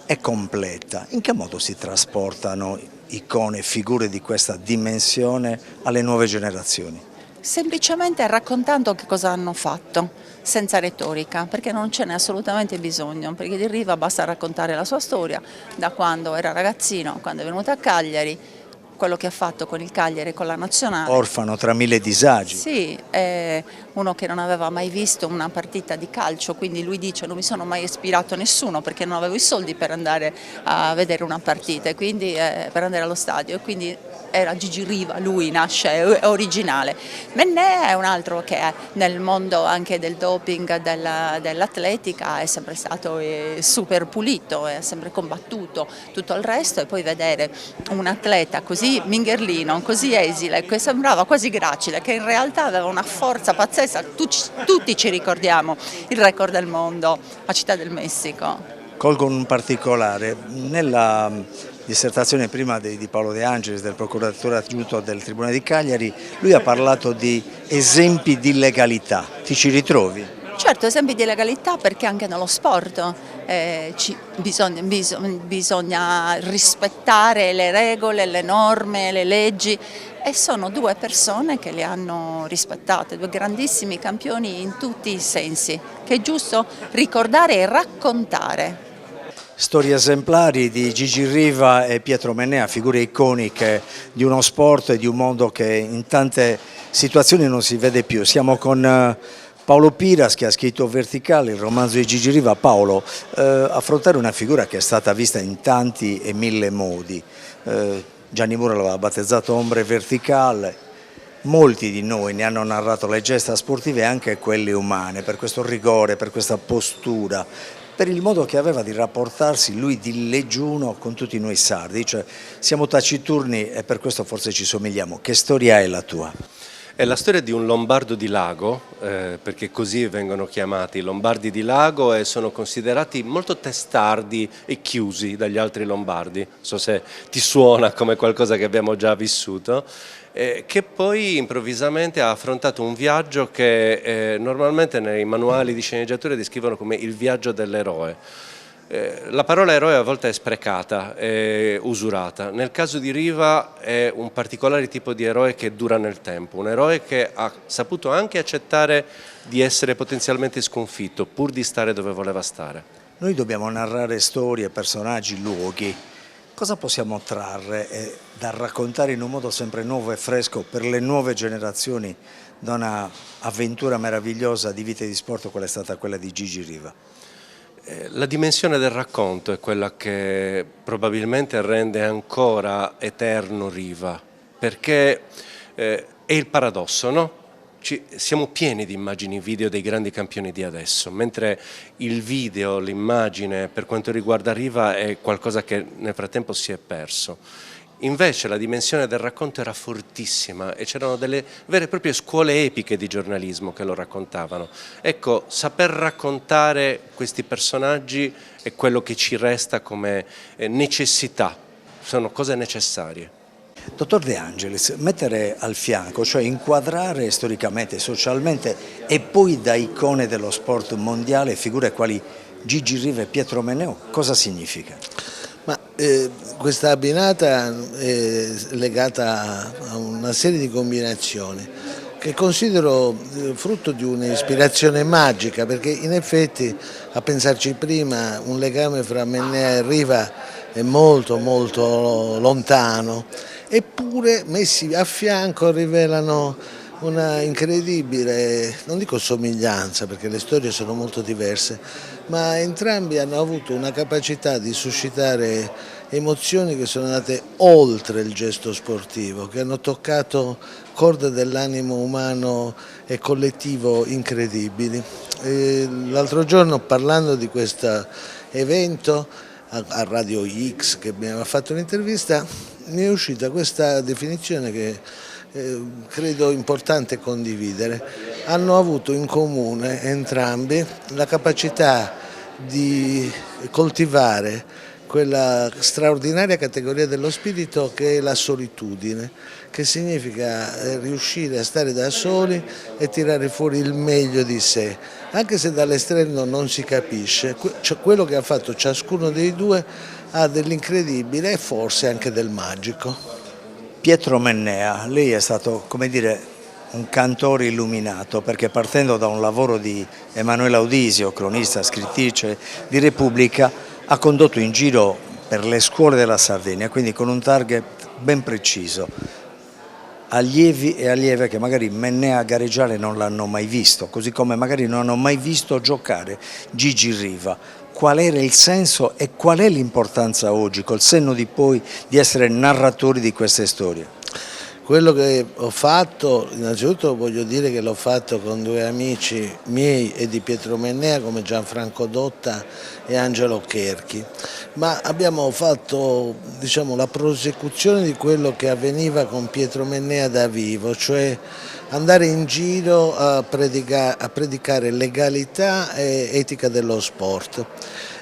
e completa. In che modo si trasportano icone, figure di questa dimensione alle nuove generazioni? Semplicemente raccontando che cosa hanno fatto, senza retorica, perché non ce n'è assolutamente bisogno, perché di Riva basta raccontare la sua storia, da quando era ragazzino, quando è venuto a Cagliari, quello che ha fatto con il Cagliari e con la nazionale. Orfano tra mille disagi. Sì, è uno che non aveva mai visto una partita di calcio, quindi lui dice non mi sono mai ispirato a nessuno perché non avevo i soldi per andare a vedere una partita, e quindi per andare allo stadio, e quindi era Gigi Riva, lui nasce, è originale. Mennea è un altro che nel mondo anche del doping, dell'atletica è sempre stato super pulito, è sempre combattuto tutto il resto, e poi vedere un atleta così mingherlino, così esile, che sembrava quasi gracile, che in realtà aveva una forza pazzesca. Tutti ci ricordiamo il record del mondo a Città del Messico. Colgo un particolare, nella dissertazione prima di Paolo De Angelis, del procuratore aggiunto del Tribunale di Cagliari, lui ha parlato di esempi di legalità, ti ci ritrovi? Certo, esempi di legalità, perché anche nello sport bisogna rispettare le regole, le norme, le leggi, e sono due persone che le hanno rispettate, due grandissimi campioni in tutti i sensi, che è giusto ricordare e raccontare. Storie esemplari di Gigi Riva e Pietro Mennea, figure iconiche di uno sport e di un mondo che in tante situazioni non si vede più. Siamo con Paolo Piras, che ha scritto Verticale, il romanzo di Gigi Riva. Paolo, affrontare una figura che è stata vista in tanti e mille modi. Gianni Mura l'aveva battezzato Ombre Verticale, molti di noi ne hanno narrato le gesta sportive e anche quelle umane, per questo rigore, per questa postura, per il modo che aveva di rapportarsi lui di leggiuno con tutti noi sardi, cioè siamo taciturni e per questo forse ci somigliamo. Che storia è la tua? È la storia di un lombardo di lago, perché così vengono chiamati, lombardi di lago, e sono considerati molto testardi e chiusi dagli altri lombardi. Non so se ti suona come qualcosa che abbiamo già vissuto, che poi improvvisamente ha affrontato un viaggio che normalmente nei manuali di sceneggiatura descrivono come il viaggio dell'eroe. La parola eroe a volte è sprecata, è usurata. Nel caso di Riva è un particolare tipo di eroe che dura nel tempo, un eroe che ha saputo anche accettare di essere potenzialmente sconfitto pur di stare dove voleva stare. Noi dobbiamo narrare storie, personaggi, luoghi. Cosa possiamo trarre da raccontare in un modo sempre nuovo e fresco per le nuove generazioni da una avventura meravigliosa di vita e di sport qual è stata quella di Gigi Riva? La dimensione del racconto è quella che probabilmente rende ancora eterno Riva, perché è il paradosso, no? Siamo pieni di immagini video dei grandi campioni di adesso, mentre il video, l'immagine per quanto riguarda Riva è qualcosa che nel frattempo si è perso. Invece la dimensione del racconto era fortissima e c'erano delle vere e proprie scuole epiche di giornalismo che lo raccontavano. Ecco, saper raccontare questi personaggi è quello che ci resta come necessità, sono cose necessarie. Dottor De Angelis, mettere al fianco, cioè inquadrare storicamente, socialmente e poi da icone dello sport mondiale figure quali Gigi Riva e Pietro Mennea, cosa significa? Ma questa abbinata è legata a una serie di combinazioni che considero frutto di un'ispirazione magica, perché in effetti, a pensarci prima, un legame fra Mennea e Riva è molto molto lontano, eppure messi a fianco rivelano una incredibile, non dico somiglianza perché le storie sono molto diverse, ma entrambi hanno avuto una capacità di suscitare emozioni che sono andate oltre il gesto sportivo, che hanno toccato corde dell'animo umano e collettivo incredibili. L'altro giorno, parlando di questo evento a Radio X, che mi aveva fatto un'intervista, mi è uscita questa definizione che credo importante condividere. Hanno avuto in comune entrambi la capacità di coltivare quella straordinaria categoria dello spirito che è la solitudine, che significa riuscire a stare da soli e tirare fuori il meglio di sé, anche se dall'esterno non si capisce. Quello che ha fatto ciascuno dei due ha dell'incredibile e forse anche del magico. Pietro Mennea, lei è stato, come dire, un cantore illuminato, perché partendo da un lavoro di Emanuela Audisio, cronista, scrittrice di Repubblica, ha condotto in giro per le scuole della Sardegna, quindi con un target ben preciso. Allievi e allieve che magari Mennea gareggiare non l'hanno mai visto, così come magari non hanno mai visto giocare Gigi Riva. Qual era il senso e qual è l'importanza oggi, col senno di poi, di essere narratori di queste storie? Quello che ho fatto, innanzitutto voglio dire che l'ho fatto con due amici miei e di Pietro Mennea come Gianfranco Dotta e Angelo Cherchi, ma abbiamo fatto, diciamo, la prosecuzione di quello che avveniva con Pietro Mennea da vivo, cioè andare in giro a predicare legalità e etica dello sport.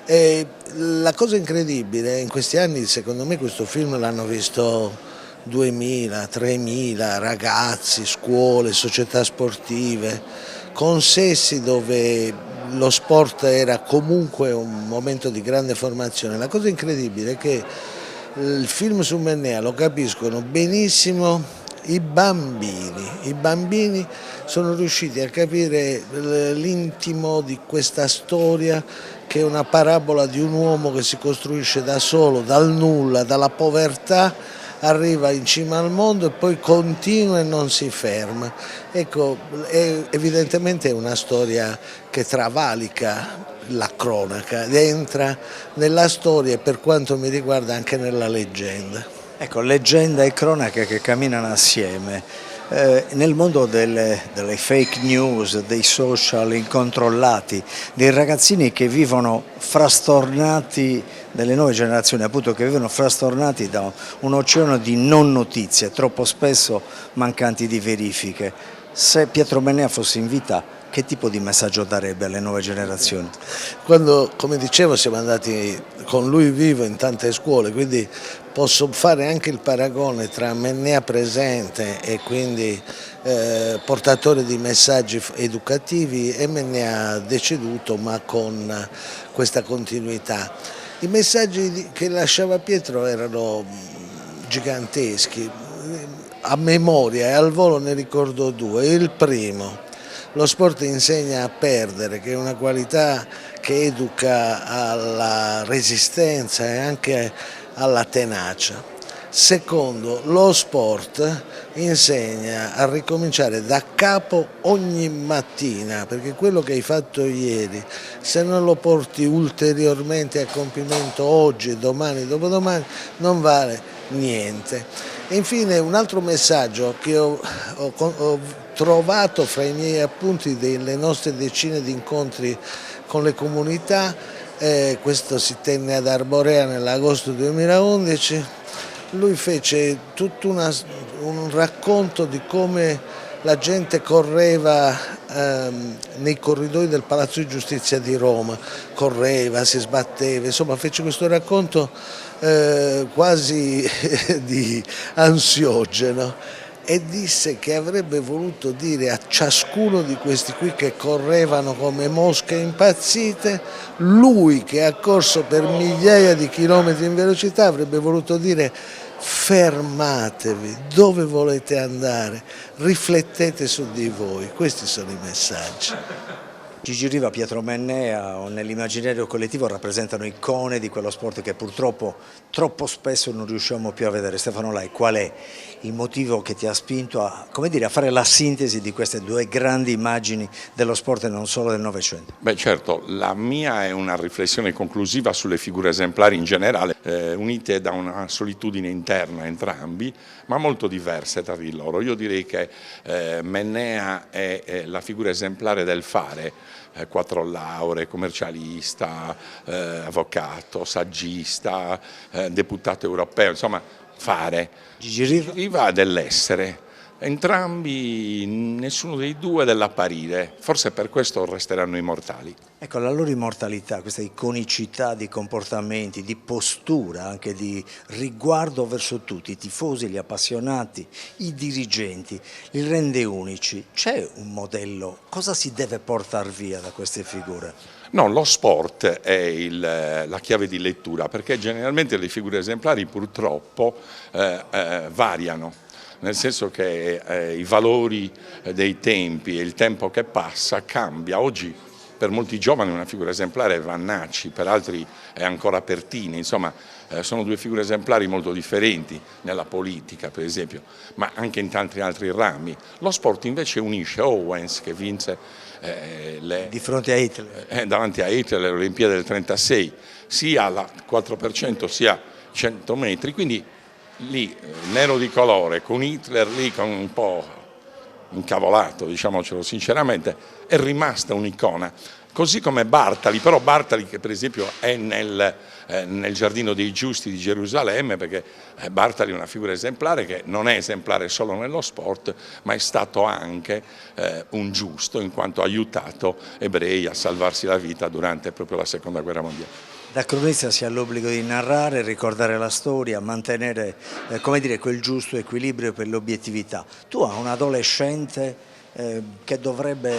E la cosa incredibile, in questi anni secondo me questo film l'hanno visto 2.000, 3.000 ragazzi, scuole, società sportive, consessi dove lo sport era comunque un momento di grande formazione. La cosa incredibile è che il film su Mennea lo capiscono benissimo i bambini sono riusciti a capire l'intimo di questa storia, che è una parabola di un uomo che si costruisce da solo, dal nulla, dalla povertà, arriva in cima al mondo e poi continua e non si ferma. Ecco, evidentemente è una storia che travalica la cronaca, entra nella storia e per quanto mi riguarda anche nella leggenda. Ecco, leggenda e cronaca che camminano assieme. Nel mondo delle fake news, dei social incontrollati, dei ragazzini che vivono frastornati, delle nuove generazioni appunto che vivono frastornati da un oceano di non notizie, troppo spesso mancanti di verifiche. Se Pietro Mennea fosse in vita, che tipo di messaggio darebbe alle nuove generazioni? Quando, come dicevo, siamo andati con lui vivo in tante scuole, quindi posso fare anche il paragone tra Mennea presente e quindi portatore di messaggi educativi e Mennea deceduto ma con questa continuità. I messaggi che lasciava Pietro erano giganteschi, a memoria e al volo ne ricordo due. Il primo: lo sport insegna a perdere, che è una qualità che educa alla resistenza e anche alla tenacia. Secondo, lo sport insegna a ricominciare da capo ogni mattina, perché quello che hai fatto ieri, se non lo porti ulteriormente a compimento oggi, domani, dopodomani, non vale niente. E infine un altro messaggio che ho trovato fra i miei appunti delle nostre decine di incontri con le comunità, questo si tenne ad Arborea nell'agosto 2011, lui fece tutto un racconto di come la gente correva nei corridoi del Palazzo di Giustizia di Roma, correva, si sbatteva, insomma fece questo racconto quasi di ansiogeno. e disse che avrebbe voluto dire a ciascuno di questi qui che correvano come mosche impazzite, lui che ha corso per migliaia di chilometri in velocità avrebbe voluto dire: fermatevi, dove volete andare, riflettete su di voi. Questi sono i messaggi. Gigi Riva, Pietro Mennea nell'immaginario collettivo rappresentano icone di quello sport che purtroppo troppo spesso non riusciamo più a vedere. Stefano Lai, qual è il motivo che ti ha spinto a, come dire, a fare la sintesi di queste due grandi immagini dello sport e non solo del Novecento? Beh certo, la mia è una riflessione conclusiva sulle figure esemplari in generale, unite da una solitudine interna entrambi, ma molto diverse tra di loro. Io direi che Mennea è la figura esemplare del fare, 4 lauree, commercialista, avvocato, saggista, deputato europeo, insomma fare. Gigi Riva dell'essere. Entrambi, nessuno dei due dell'apparire, forse per questo resteranno immortali. Ecco, la loro immortalità, questa iconicità di comportamenti, di postura, anche di riguardo verso tutti, i tifosi, gli appassionati, i dirigenti, li rende unici. C'è un modello? Cosa si deve portare via da queste figure? No, lo sport è la chiave di lettura, perché generalmente le figure esemplari purtroppo variano. Nel senso che i valori dei tempi e il tempo che passa cambia. Oggi per molti giovani una figura esemplare è Vannacci, per altri è ancora Pertini, insomma sono due figure esemplari molto differenti nella politica per esempio, ma anche in tanti altri rami. Lo sport invece unisce Owens che vinse di fronte a Hitler. Davanti a Hitler le Olimpiadi del 1936, sia la 4% sia 100 metri, quindi lì nero di colore con Hitler lì con un po' incavolato, diciamocelo sinceramente, è rimasta un'icona, così come Bartali, però Bartali che per esempio è nel Giardino dei Giusti di Gerusalemme, perché Bartali è una figura esemplare che non è esemplare solo nello sport, ma è stato anche un giusto in quanto ha aiutato ebrei a salvarsi la vita durante proprio la Seconda Guerra Mondiale. Da cronista si ha l'obbligo di narrare, ricordare la storia, mantenere come dire, quel giusto equilibrio per l'obiettività. Tu a un adolescente che dovrebbe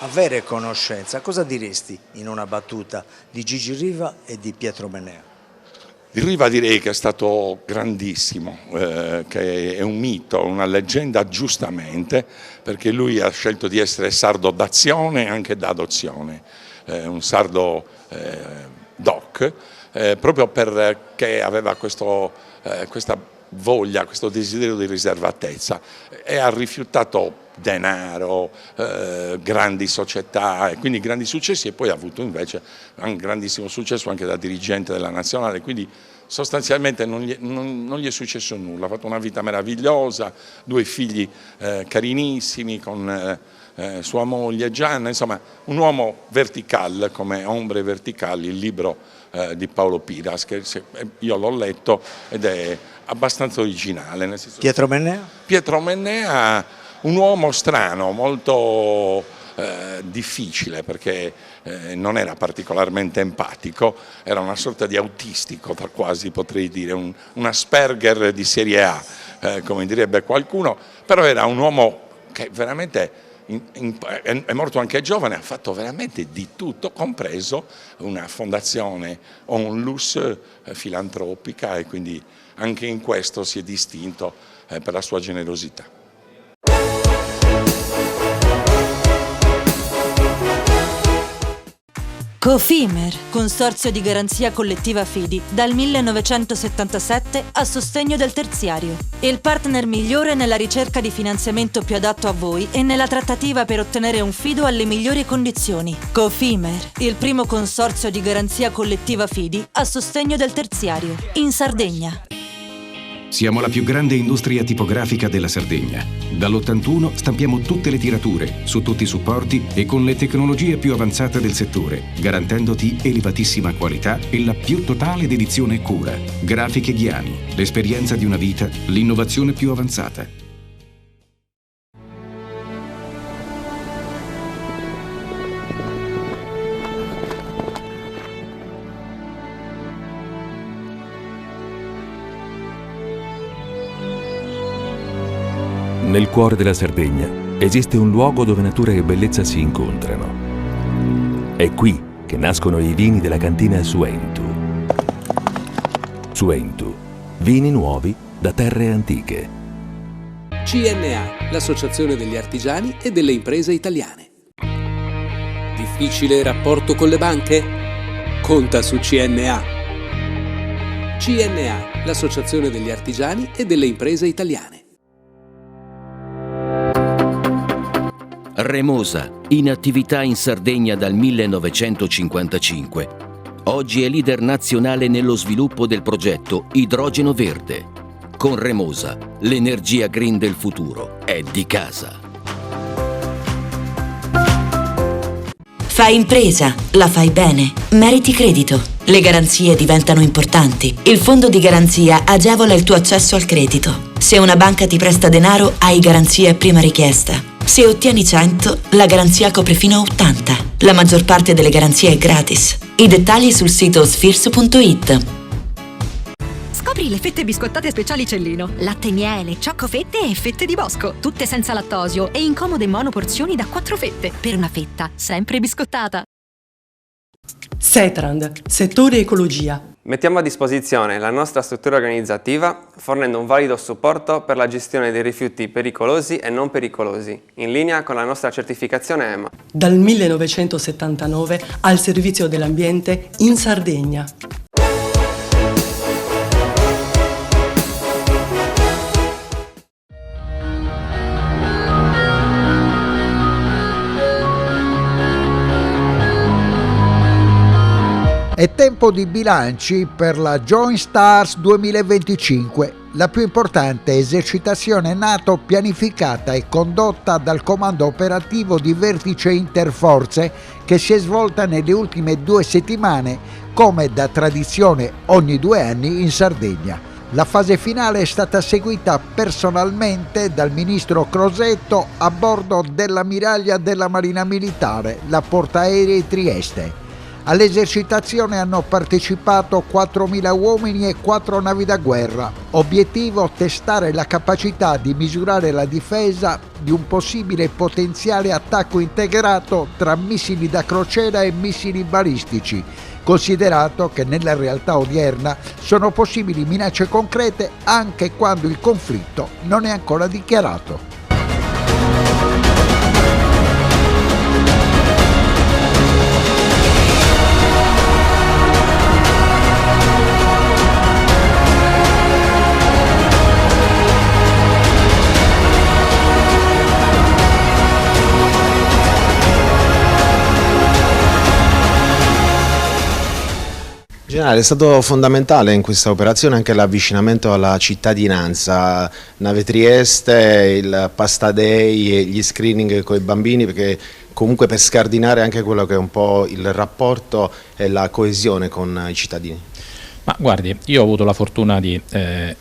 avere conoscenza, cosa diresti in una battuta di Gigi Riva e di Pietro Mennea? Di Riva direi che è stato grandissimo, che è un mito, una leggenda giustamente, perché lui ha scelto di essere sardo d'azione e anche d'adozione, un sardo doc, proprio perché aveva questa voglia, questo desiderio di riservatezza e ha rifiutato denaro, grandi società e quindi grandi successi, e poi ha avuto invece un grandissimo successo anche da dirigente della nazionale, quindi sostanzialmente non gli è successo nulla, ha fatto una vita meravigliosa, 2 figli carinissimi con sua moglie Gianna, insomma un uomo vertical come Ombre Verticali, il libro di Paolo Piras, che io l'ho letto ed è abbastanza originale. Nel senso, Pietro Mennea? Pietro Mennea, un uomo strano, molto difficile, perché non era particolarmente empatico, era una sorta di autistico, quasi potrei dire, un Asperger di serie A, come direbbe qualcuno, però era un uomo che veramente è morto anche giovane, ha fatto veramente di tutto, compreso una fondazione Onlus filantropica, e quindi anche in questo si è distinto per la sua generosità. Cofimer, consorzio di garanzia collettiva Fidi, dal 1977 a sostegno del terziario. Il partner migliore nella ricerca di finanziamento più adatto a voi e nella trattativa per ottenere un fido alle migliori condizioni. Cofimer, il primo consorzio di garanzia collettiva Fidi a sostegno del terziario, in Sardegna. Siamo la più grande industria tipografica della Sardegna. Dall'81 stampiamo tutte le tirature, su tutti i supporti e con le tecnologie più avanzate del settore, garantendoti elevatissima qualità e la più totale dedizione e cura. Grafiche Ghiani, l'esperienza di una vita, l'innovazione più avanzata. Nel cuore della Sardegna esiste un luogo dove natura e bellezza si incontrano. È qui che nascono i vini della cantina Suentu. Suentu, vini nuovi da terre antiche. CNA, l'associazione degli artigiani e delle imprese italiane. Difficile rapporto con le banche? Conta su CNA. CNA, l'associazione degli artigiani e delle imprese italiane. Remosa, in attività in Sardegna dal 1955. Oggi è leader nazionale nello sviluppo del progetto Idrogeno Verde. Con Remosa, l'energia green del futuro è di casa. Fai impresa, la fai bene, meriti credito. Le garanzie diventano importanti. Il fondo di garanzia agevola il tuo accesso al credito. Se una banca ti presta denaro, hai garanzia a prima richiesta. Se ottieni 100, la garanzia copre fino a 80. La maggior parte delle garanzie è gratis. I dettagli sul sito sfirso.it. Scopri le fette biscottate speciali Cellino. Latte e miele, ciocco-fette e fette di bosco. Tutte senza lattosio e in comode monoporzioni da 4 fette. Per una fetta sempre biscottata. Setrand, settore ecologia. Mettiamo a disposizione la nostra struttura organizzativa fornendo un valido supporto per la gestione dei rifiuti pericolosi e non pericolosi, in linea con la nostra certificazione EMA. Dal 1979 al servizio dell'ambiente in Sardegna. È tempo di bilanci per la Joint Stars 2025, la più importante esercitazione NATO pianificata e condotta dal Comando Operativo di Vertice Interforze che si è svolta nelle ultime 2 settimane, come da tradizione ogni 2 anni in Sardegna. La fase finale è stata seguita personalmente dal ministro Crosetto a bordo dell'ammiraglia della Marina Militare, la Portaerei Trieste. All'esercitazione hanno partecipato 4.000 uomini e 4 navi da guerra. Obiettivo: testare la capacità di misurare la difesa di un possibile potenziale attacco integrato tra missili da crociera e missili balistici, considerato che nella realtà odierna sono possibili minacce concrete anche quando il conflitto non è ancora dichiarato. Generale, è stato fondamentale in questa operazione anche l'avvicinamento alla cittadinanza, Nave Trieste, il Pasta Day, gli screening con i bambini, perché comunque per scardinare anche quello che è un po' il rapporto e la coesione con i cittadini. Ma guardi, io ho avuto la fortuna di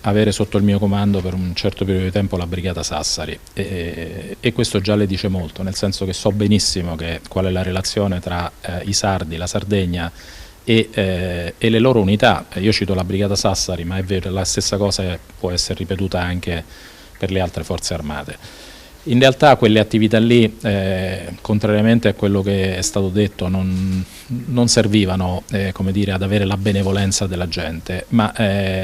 avere sotto il mio comando per un certo periodo di tempo la Brigata Sassari e questo già le dice molto, nel senso che so benissimo qual è la relazione tra i sardi, la Sardegna e le loro unità. Io cito la Brigata Sassari, ma è vero, la stessa cosa può essere ripetuta anche per le altre forze armate. In realtà quelle attività lì, contrariamente a quello che è stato detto, non servivano come dire, ad avere la benevolenza della gente, ma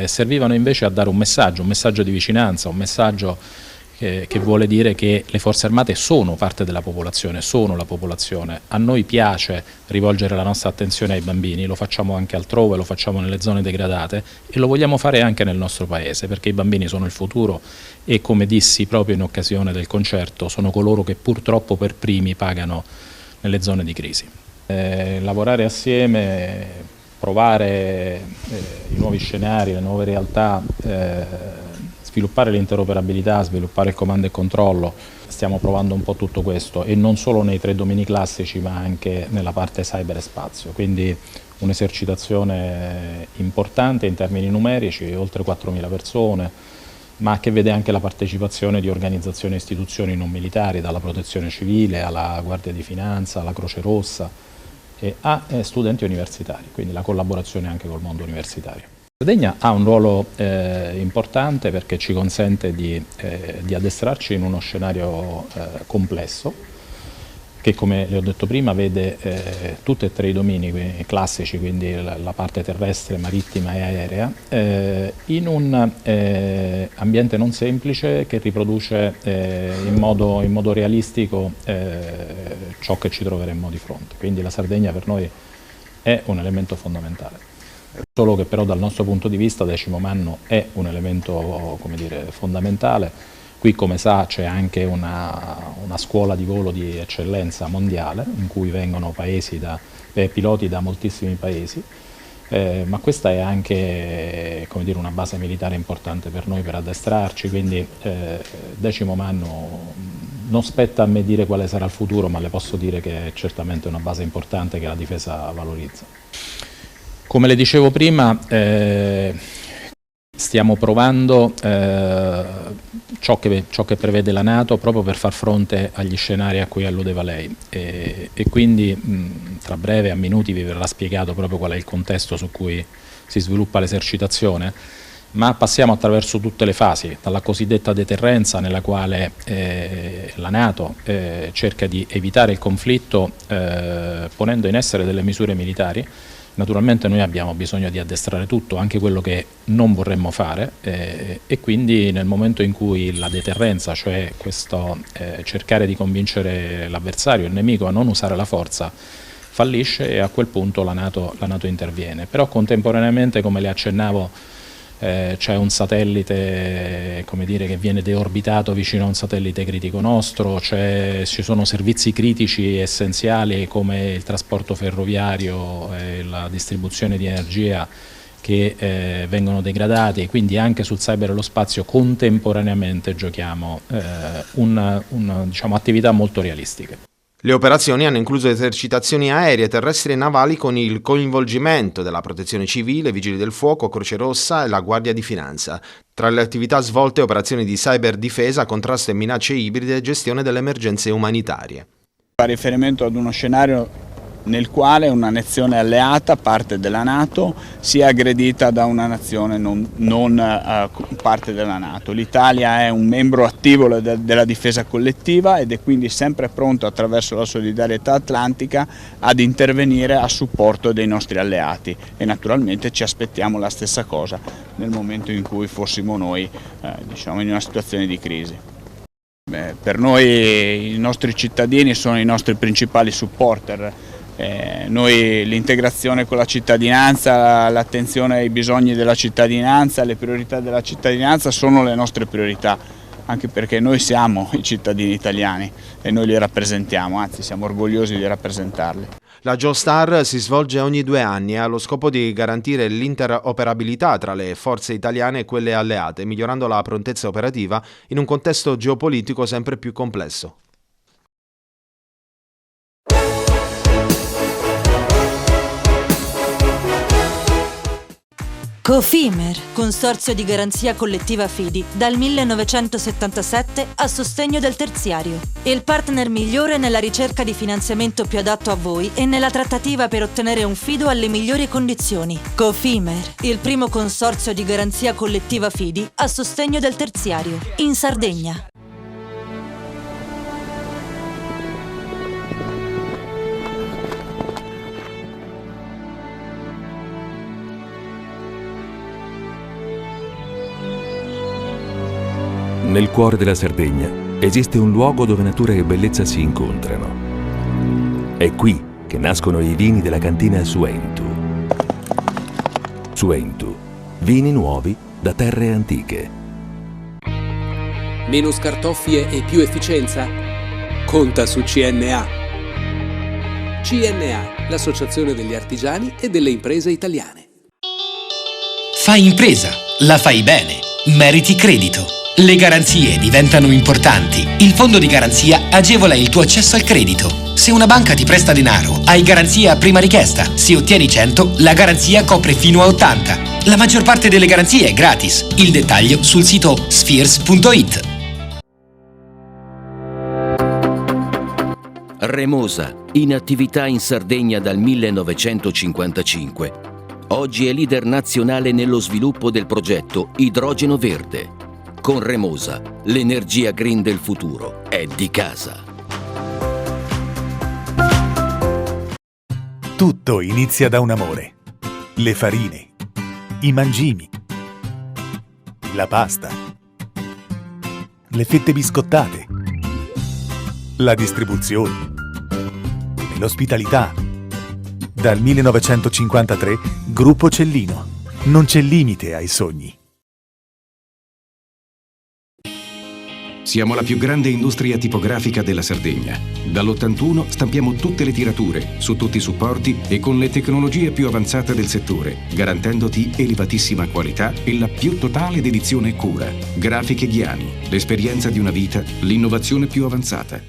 servivano invece a dare un messaggio di vicinanza, un messaggio che vuole dire che le forze armate sono parte della popolazione, sono la popolazione. A noi piace rivolgere la nostra attenzione ai bambini, lo facciamo anche altrove, lo facciamo nelle zone degradate e lo vogliamo fare anche nel nostro paese, perché i bambini sono il futuro e, come dissi proprio in occasione del concerto, sono coloro che purtroppo per primi pagano nelle zone di crisi. Lavorare assieme, provare i nuovi scenari, le nuove realtà, sviluppare l'interoperabilità, sviluppare il comando e controllo, stiamo provando un po' tutto questo e non solo nei 3 domini classici ma anche nella parte cyber e spazio, quindi un'esercitazione importante in termini numerici, oltre 4.000 persone, ma che vede anche la partecipazione di organizzazioni e istituzioni non militari, dalla Protezione Civile alla Guardia di Finanza, alla Croce Rossa e a studenti universitari, quindi la collaborazione anche col mondo universitario. Sardegna ha un ruolo importante perché ci consente di addestrarci in uno scenario complesso che, come le ho detto prima, vede tutti e tre i domini classici, quindi la parte terrestre, marittima e aerea, in un ambiente non semplice che riproduce in modo realistico ciò che ci troveremmo di fronte. Quindi la Sardegna per noi è un elemento fondamentale. Solo che però dal nostro punto di vista Decimomannu è un elemento, come dire, fondamentale. Qui, come sa, c'è anche una scuola di volo di eccellenza mondiale in cui vengono piloti da moltissimi paesi, ma questa è anche, come dire, una base militare importante per noi per addestrarci, quindi Decimomannu non spetta a me dire quale sarà il futuro, ma le posso dire che è certamente una base importante che la difesa valorizza. Come le dicevo prima, stiamo provando ciò che prevede la NATO proprio per far fronte agli scenari a cui alludeva lei e quindi tra breve, a minuti, vi verrà spiegato proprio qual è il contesto su cui si sviluppa l'esercitazione, ma passiamo attraverso tutte le fasi, dalla cosiddetta deterrenza, nella quale la NATO cerca di evitare il conflitto ponendo in essere delle misure militari. Naturalmente noi abbiamo bisogno di addestrare tutto, anche quello che non vorremmo fare e quindi nel momento in cui la deterrenza, cioè questo cercare di convincere l'avversario, il nemico, a non usare la forza, fallisce, e a quel punto la NATO interviene. Però contemporaneamente, come le accennavo, c'è un satellite, come dire, che viene deorbitato vicino a un satellite critico nostro, ci sono servizi critici essenziali come il trasporto ferroviario e la distribuzione di energia che vengono degradati, quindi anche sul cyber e lo spazio contemporaneamente giochiamo diciamo, attività molto realistiche. Le operazioni hanno incluso esercitazioni aeree, terrestri e navali con il coinvolgimento della Protezione Civile, Vigili del Fuoco, Croce Rossa e la Guardia di Finanza. Tra le attività svolte, operazioni di cyberdifesa, contrasto e minacce ibride e gestione delle emergenze umanitarie. Fa riferimento ad uno scenario nel quale una nazione alleata, parte della NATO, sia aggredita da una nazione non parte della NATO. L'Italia è un membro attivo della difesa collettiva ed è quindi sempre pronto, attraverso la solidarietà atlantica, ad intervenire a supporto dei nostri alleati, e naturalmente ci aspettiamo la stessa cosa nel momento in cui fossimo noi diciamo, in una situazione di crisi. Per noi i nostri cittadini sono i nostri principali supporter. Noi l'integrazione con la cittadinanza, l'attenzione ai bisogni della cittadinanza, le priorità della cittadinanza sono le nostre priorità, anche perché noi siamo i cittadini italiani e noi li rappresentiamo, anzi siamo orgogliosi di rappresentarli. La JOSTAR si svolge ogni 2 anni e ha lo scopo di garantire l'interoperabilità tra le forze italiane e quelle alleate, migliorando la prontezza operativa in un contesto geopolitico sempre più complesso. Cofimer, consorzio di garanzia collettiva Fidi, dal 1977 a sostegno del terziario. Il partner migliore nella ricerca di finanziamento più adatto a voi e nella trattativa per ottenere un fido alle migliori condizioni. Cofimer, il primo consorzio di garanzia collettiva Fidi a sostegno del terziario, in Sardegna. Nel cuore della Sardegna esiste un luogo dove natura e bellezza si incontrano. È qui che nascono i vini della cantina Suentu. Suentu, vini nuovi da terre antiche. Meno scartoffie e più efficienza? Conta su CNA. CNA, l'associazione degli artigiani e delle imprese italiane. Fai impresa, la fai bene, meriti credito. Le garanzie diventano importanti. Il fondo di garanzia agevola il tuo accesso al credito. Se una banca ti presta denaro, hai garanzia a prima richiesta. Se ottieni 100, la garanzia copre fino a 80. La maggior parte delle garanzie è gratis. Il dettaglio sul sito spheres.it. Remosa, in attività in Sardegna dal 1955. Oggi è leader nazionale nello sviluppo del progetto Idrogeno Verde. Con Remosa, l'energia green del futuro è di casa. Tutto inizia da un amore. Le farine, i mangimi, la pasta, le fette biscottate, la distribuzione e l'ospitalità. Dal 1953, Gruppo Cellino. Non c'è limite ai sogni. Siamo la più grande industria tipografica della Sardegna. Dall'81 stampiamo tutte le tirature, su tutti i supporti e con le tecnologie più avanzate del settore, garantendoti elevatissima qualità e la più totale dedizione e cura. Grafiche Ghiani, l'esperienza di una vita, l'innovazione più avanzata.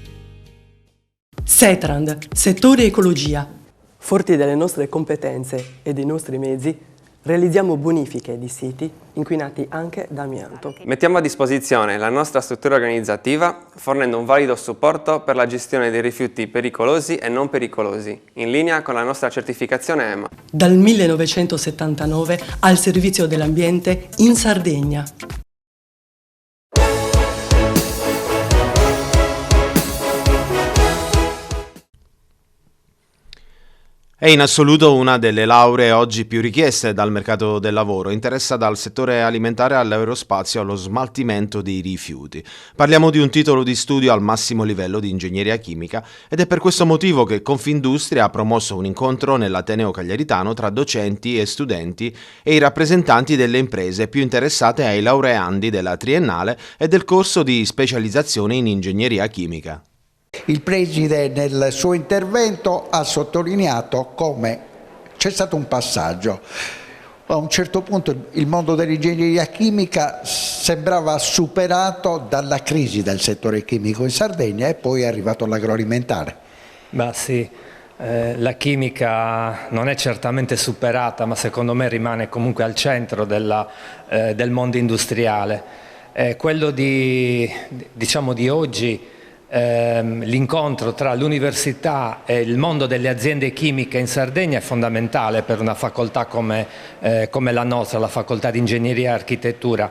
Setrand, settore ecologia. Forti delle nostre competenze e dei nostri mezzi, realizziamo bonifiche di siti inquinati anche da amianto. Mettiamo a disposizione la nostra struttura organizzativa fornendo un valido supporto per la gestione dei rifiuti pericolosi e non pericolosi, in linea con la nostra certificazione EMA. Dal 1979 al servizio dell'ambiente in Sardegna. È in assoluto una delle lauree oggi più richieste dal mercato del lavoro, interessa dal settore alimentare all'aerospazio allo smaltimento dei rifiuti. Parliamo di un titolo di studio al massimo livello di ingegneria chimica ed è per questo motivo che Confindustria ha promosso un incontro nell'Ateneo Cagliaritano tra docenti e studenti e i rappresentanti delle imprese più interessate ai laureandi della triennale e del corso di specializzazione in ingegneria chimica. Il preside nel suo intervento ha sottolineato come c'è stato un passaggio. A un certo punto il mondo dell'ingegneria chimica sembrava superato dalla crisi del settore chimico in Sardegna e poi è arrivato l'agroalimentare. Beh sì, la chimica non è certamente superata, ma secondo me rimane comunque al centro del mondo industriale. Quello di oggi, l'incontro tra l'università e il mondo delle aziende chimiche in Sardegna è fondamentale per una facoltà come la nostra, la facoltà di ingegneria e architettura.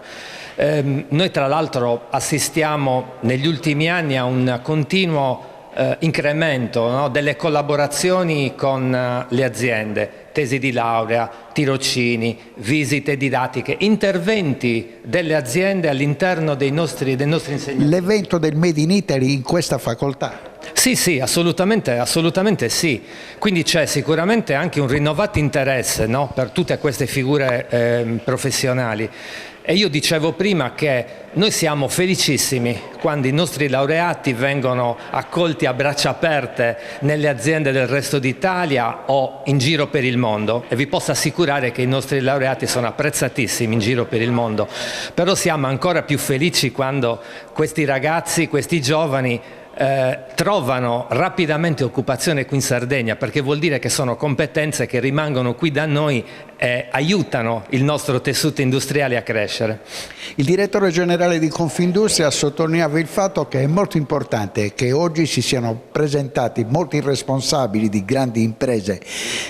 Noi tra l'altro assistiamo negli ultimi anni a un continuo incremento, no, delle collaborazioni con le aziende, tesi di laurea, tirocini, visite didattiche, interventi delle aziende all'interno dei nostri insegnanti. L'evento del Made in Italy in questa facoltà? Sì, assolutamente sì. Quindi c'è sicuramente anche un rinnovato interesse, no, per tutte queste figure professionali. E io dicevo prima che noi siamo felicissimi quando i nostri laureati vengono accolti a braccia aperte nelle aziende del resto d'Italia o in giro per il mondo, e vi posso assicurare che i nostri laureati sono apprezzatissimi in giro per il mondo, però siamo ancora più felici quando questi ragazzi, questi giovani trovano rapidamente occupazione qui in Sardegna, perché vuol dire che sono competenze che rimangono qui da noi e aiutano il nostro tessuto industriale a crescere. Il direttore generale di Confindustria sottolineava il fatto che è molto importante che oggi si siano presentati molti responsabili di grandi imprese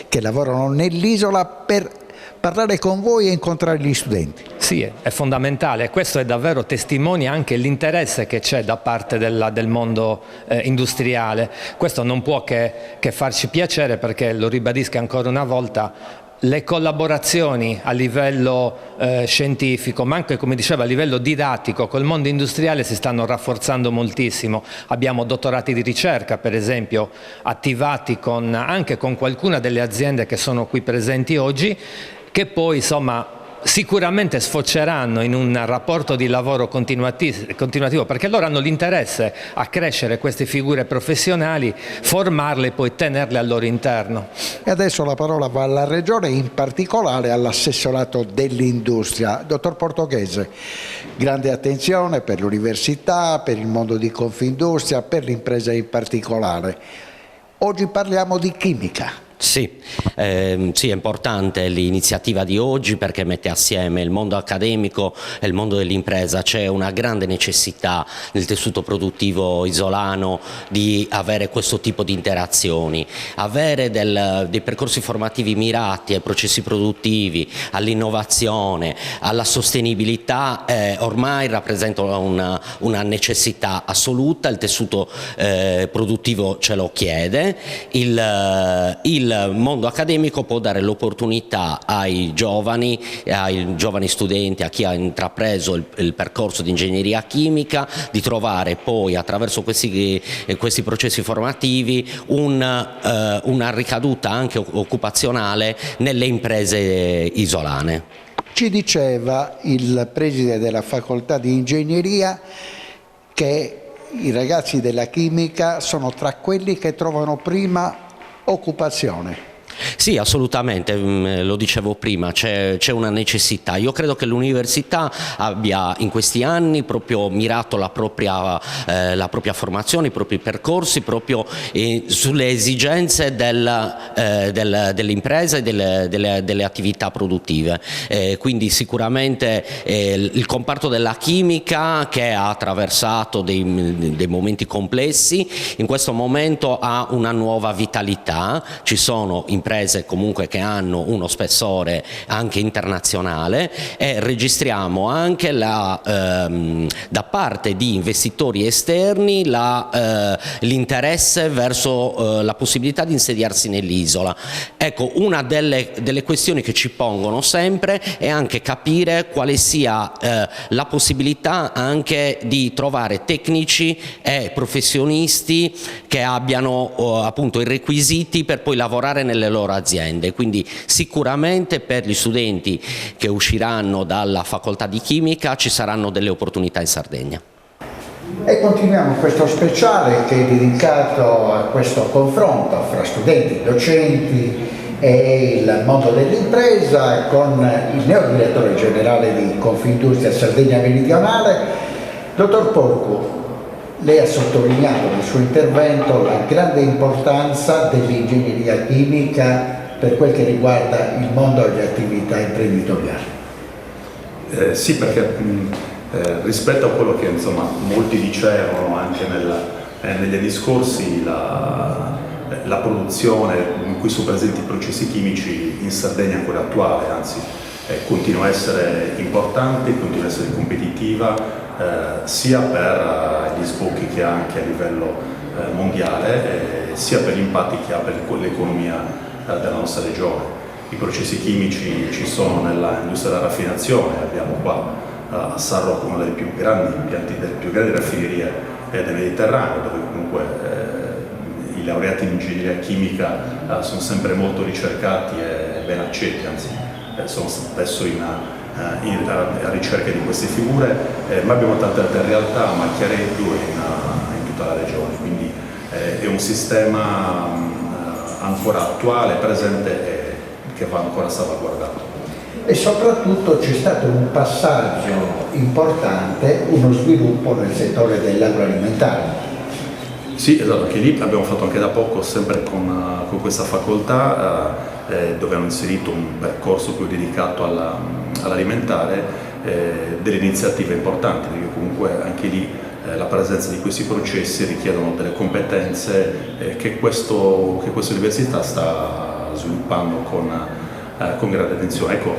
che lavorano nell'isola per parlare con voi e incontrare gli studenti. Sì, è fondamentale. Questo è davvero testimonia anche l'interesse che c'è da parte del mondo industriale. Questo non può che farci piacere, perché, lo ribadisco ancora una volta, le collaborazioni a livello scientifico, ma anche, come dicevo, a livello didattico col mondo industriale si stanno rafforzando moltissimo. Abbiamo dottorati di ricerca, per esempio, attivati anche con qualcuna delle aziende che sono qui presenti oggi, che poi sicuramente sfoceranno in un rapporto di lavoro continuativo, perché loro hanno l'interesse a crescere queste figure professionali, formarle e poi tenerle al loro interno. E adesso la parola va alla Regione, in particolare all'assessorato dell'industria. Dottor Portoghese, grande attenzione per l'università, per il mondo di Confindustria, per l'impresa in particolare. Oggi parliamo di chimica. Sì, è importante l'iniziativa di oggi perché mette assieme il mondo accademico e il mondo dell'impresa. C'è una grande necessità nel tessuto produttivo isolano di avere questo tipo di interazioni, avere dei percorsi formativi mirati ai processi produttivi, all'innovazione, alla sostenibilità, ormai rappresentano una necessità assoluta. Il tessuto produttivo ce lo chiede, il mondo accademico può dare l'opportunità ai giovani studenti, a chi ha intrapreso il percorso di ingegneria chimica, di trovare poi attraverso questi processi formativi una ricaduta anche occupazionale nelle imprese isolane. Ci diceva il preside della facoltà di ingegneria che i ragazzi della chimica sono tra quelli che trovano prima occupazione. Sì, assolutamente, lo dicevo prima, c'è una necessità. Io credo che l'università abbia in questi anni proprio mirato la propria formazione, i propri percorsi proprio sulle esigenze delle imprese e delle attività produttive. Quindi sicuramente il comparto della chimica, che ha attraversato dei momenti complessi, in questo momento ha una nuova vitalità. Ci sono imprese comunque che hanno uno spessore anche internazionale e registriamo anche da parte di investitori esterni l'interesse verso la possibilità di insediarsi nell'isola. Ecco, una delle questioni che ci pongono sempre è anche capire quale sia la possibilità anche di trovare tecnici e professionisti che abbiano appunto i requisiti per poi lavorare nelle loro aziende. Quindi sicuramente per gli studenti che usciranno dalla facoltà di chimica ci saranno delle opportunità in Sardegna. E continuiamo questo speciale che è dedicato a questo confronto fra studenti, docenti e il mondo dell'impresa con il neodirettore generale di Confindustria Sardegna Meridionale, dottor Porcu. Lei ha sottolineato nel suo intervento la grande importanza dell'ingegneria chimica per quel che riguarda il mondo delle attività imprenditoriali. Sì, perché rispetto a quello che molti dicevano anche negli anni scorsi, la produzione in cui sono presenti i processi chimici in Sardegna è ancora attuale, anzi continua a essere importante, continua a essere competitiva, sia per gli sbocchi che ha anche a livello mondiale, sia per gli impatti che ha per l'economia della nostra regione. I processi chimici ci sono nell'industria della raffinazione, abbiamo qua a Sarroch uno dei più grandi impianti, delle più grandi raffinerie del Mediterraneo, dove comunque i laureati in ingegneria chimica sono sempre molto ricercati e ben accetti, anzi sono spesso a ricerca di queste figure, ma abbiamo tante altre realtà a Macchiareddu in tutta la regione, quindi è un sistema ancora attuale, presente e che va ancora salvaguardato. E soprattutto c'è stato un passaggio importante, uno sviluppo nel settore dell'agroalimentare. Sì, esatto, anche lì abbiamo fatto anche da poco, sempre con questa facoltà, dove hanno inserito un percorso più dedicato all'alimentare, delle iniziative importanti, perché comunque anche lì la presenza di questi processi richiedono delle competenze che questa università sta sviluppando con grande attenzione. Ecco,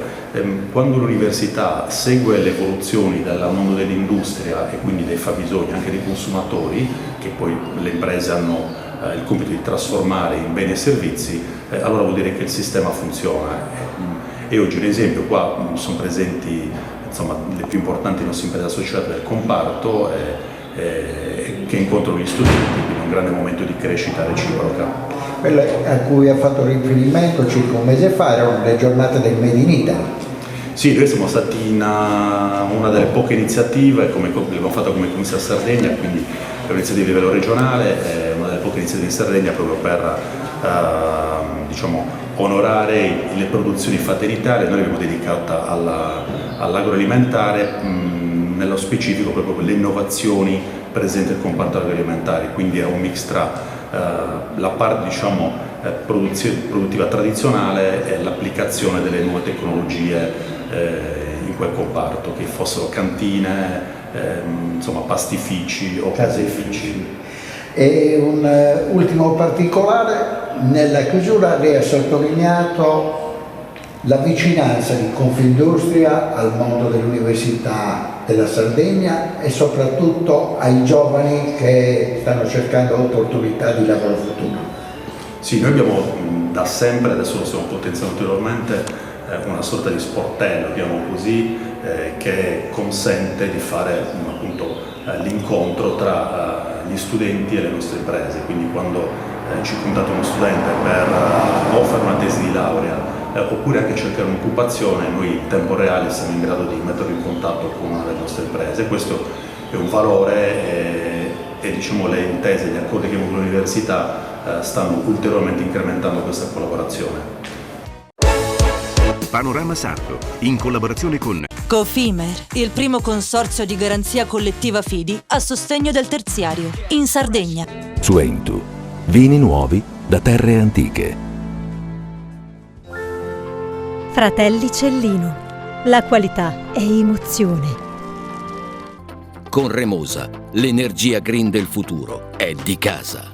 quando l'università segue le evoluzioni del mondo dell'industria e quindi dei fabbisogni anche dei consumatori, che poi le imprese hanno il compito di trasformare in beni e servizi, allora vuol dire che il sistema funziona. E oggi un esempio, qua sono presenti le più importanti nostre imprese associate del comparto che incontrano gli studenti, quindi un grande momento di crescita reciproca. Quello a cui ha fatto riferimento circa un mese fa erano le giornate del Made in Italy. Sì, noi siamo stati in una delle poche iniziative, l'abbiamo fatta come Commissione Sardegna, quindi è un'iniziativa di livello regionale, una delle poche iniziative in Sardegna proprio per onorare le produzioni fatte in Italia. Noi l'abbiamo dedicata all'agroalimentare, nello specifico proprio le innovazioni presenti nel comparto agroalimentare, quindi è un mix tra la parte produttiva tradizionale e l'applicazione delle nuove tecnologie in quel comparto, che fossero cantine, insomma pastifici o caseifici. E un ultimo particolare, nella chiusura lei ha sottolineato la vicinanza di Confindustria al mondo dell'Università della Sardegna e soprattutto ai giovani che stanno cercando opportunità di lavoro futuro. Sì, noi abbiamo da sempre, adesso lo stiamo potenziando ulteriormente, una sorta di sportello, diciamo così, che consente di fare appunto l'incontro tra gli studenti e le nostre imprese. Quindi quando ci contatta uno studente per o fare una tesi di laurea oppure anche cercare un'occupazione, noi in tempo reale siamo in grado di metterlo in contatto con una delle nostre imprese. Questo è un valore e diciamo, le intese, gli accordi che abbiamo con l'università stanno ulteriormente incrementando questa collaborazione. Panorama Sardo, in collaborazione con Cofimer, il primo consorzio di garanzia collettiva fidi a sostegno del terziario, in Sardegna. Suentu, vini nuovi da terre antiche. Fratelli Cellino, la qualità è emozione. Con Remosa, l'energia green del futuro è di casa.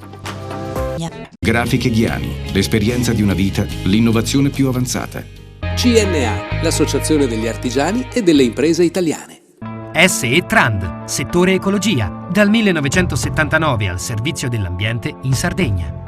Grafiche Ghiani, l'esperienza di una vita, l'innovazione più avanzata. CNA, l'associazione degli artigiani e delle imprese italiane. SE Trand, settore ecologia, dal 1979 al servizio dell'ambiente in Sardegna.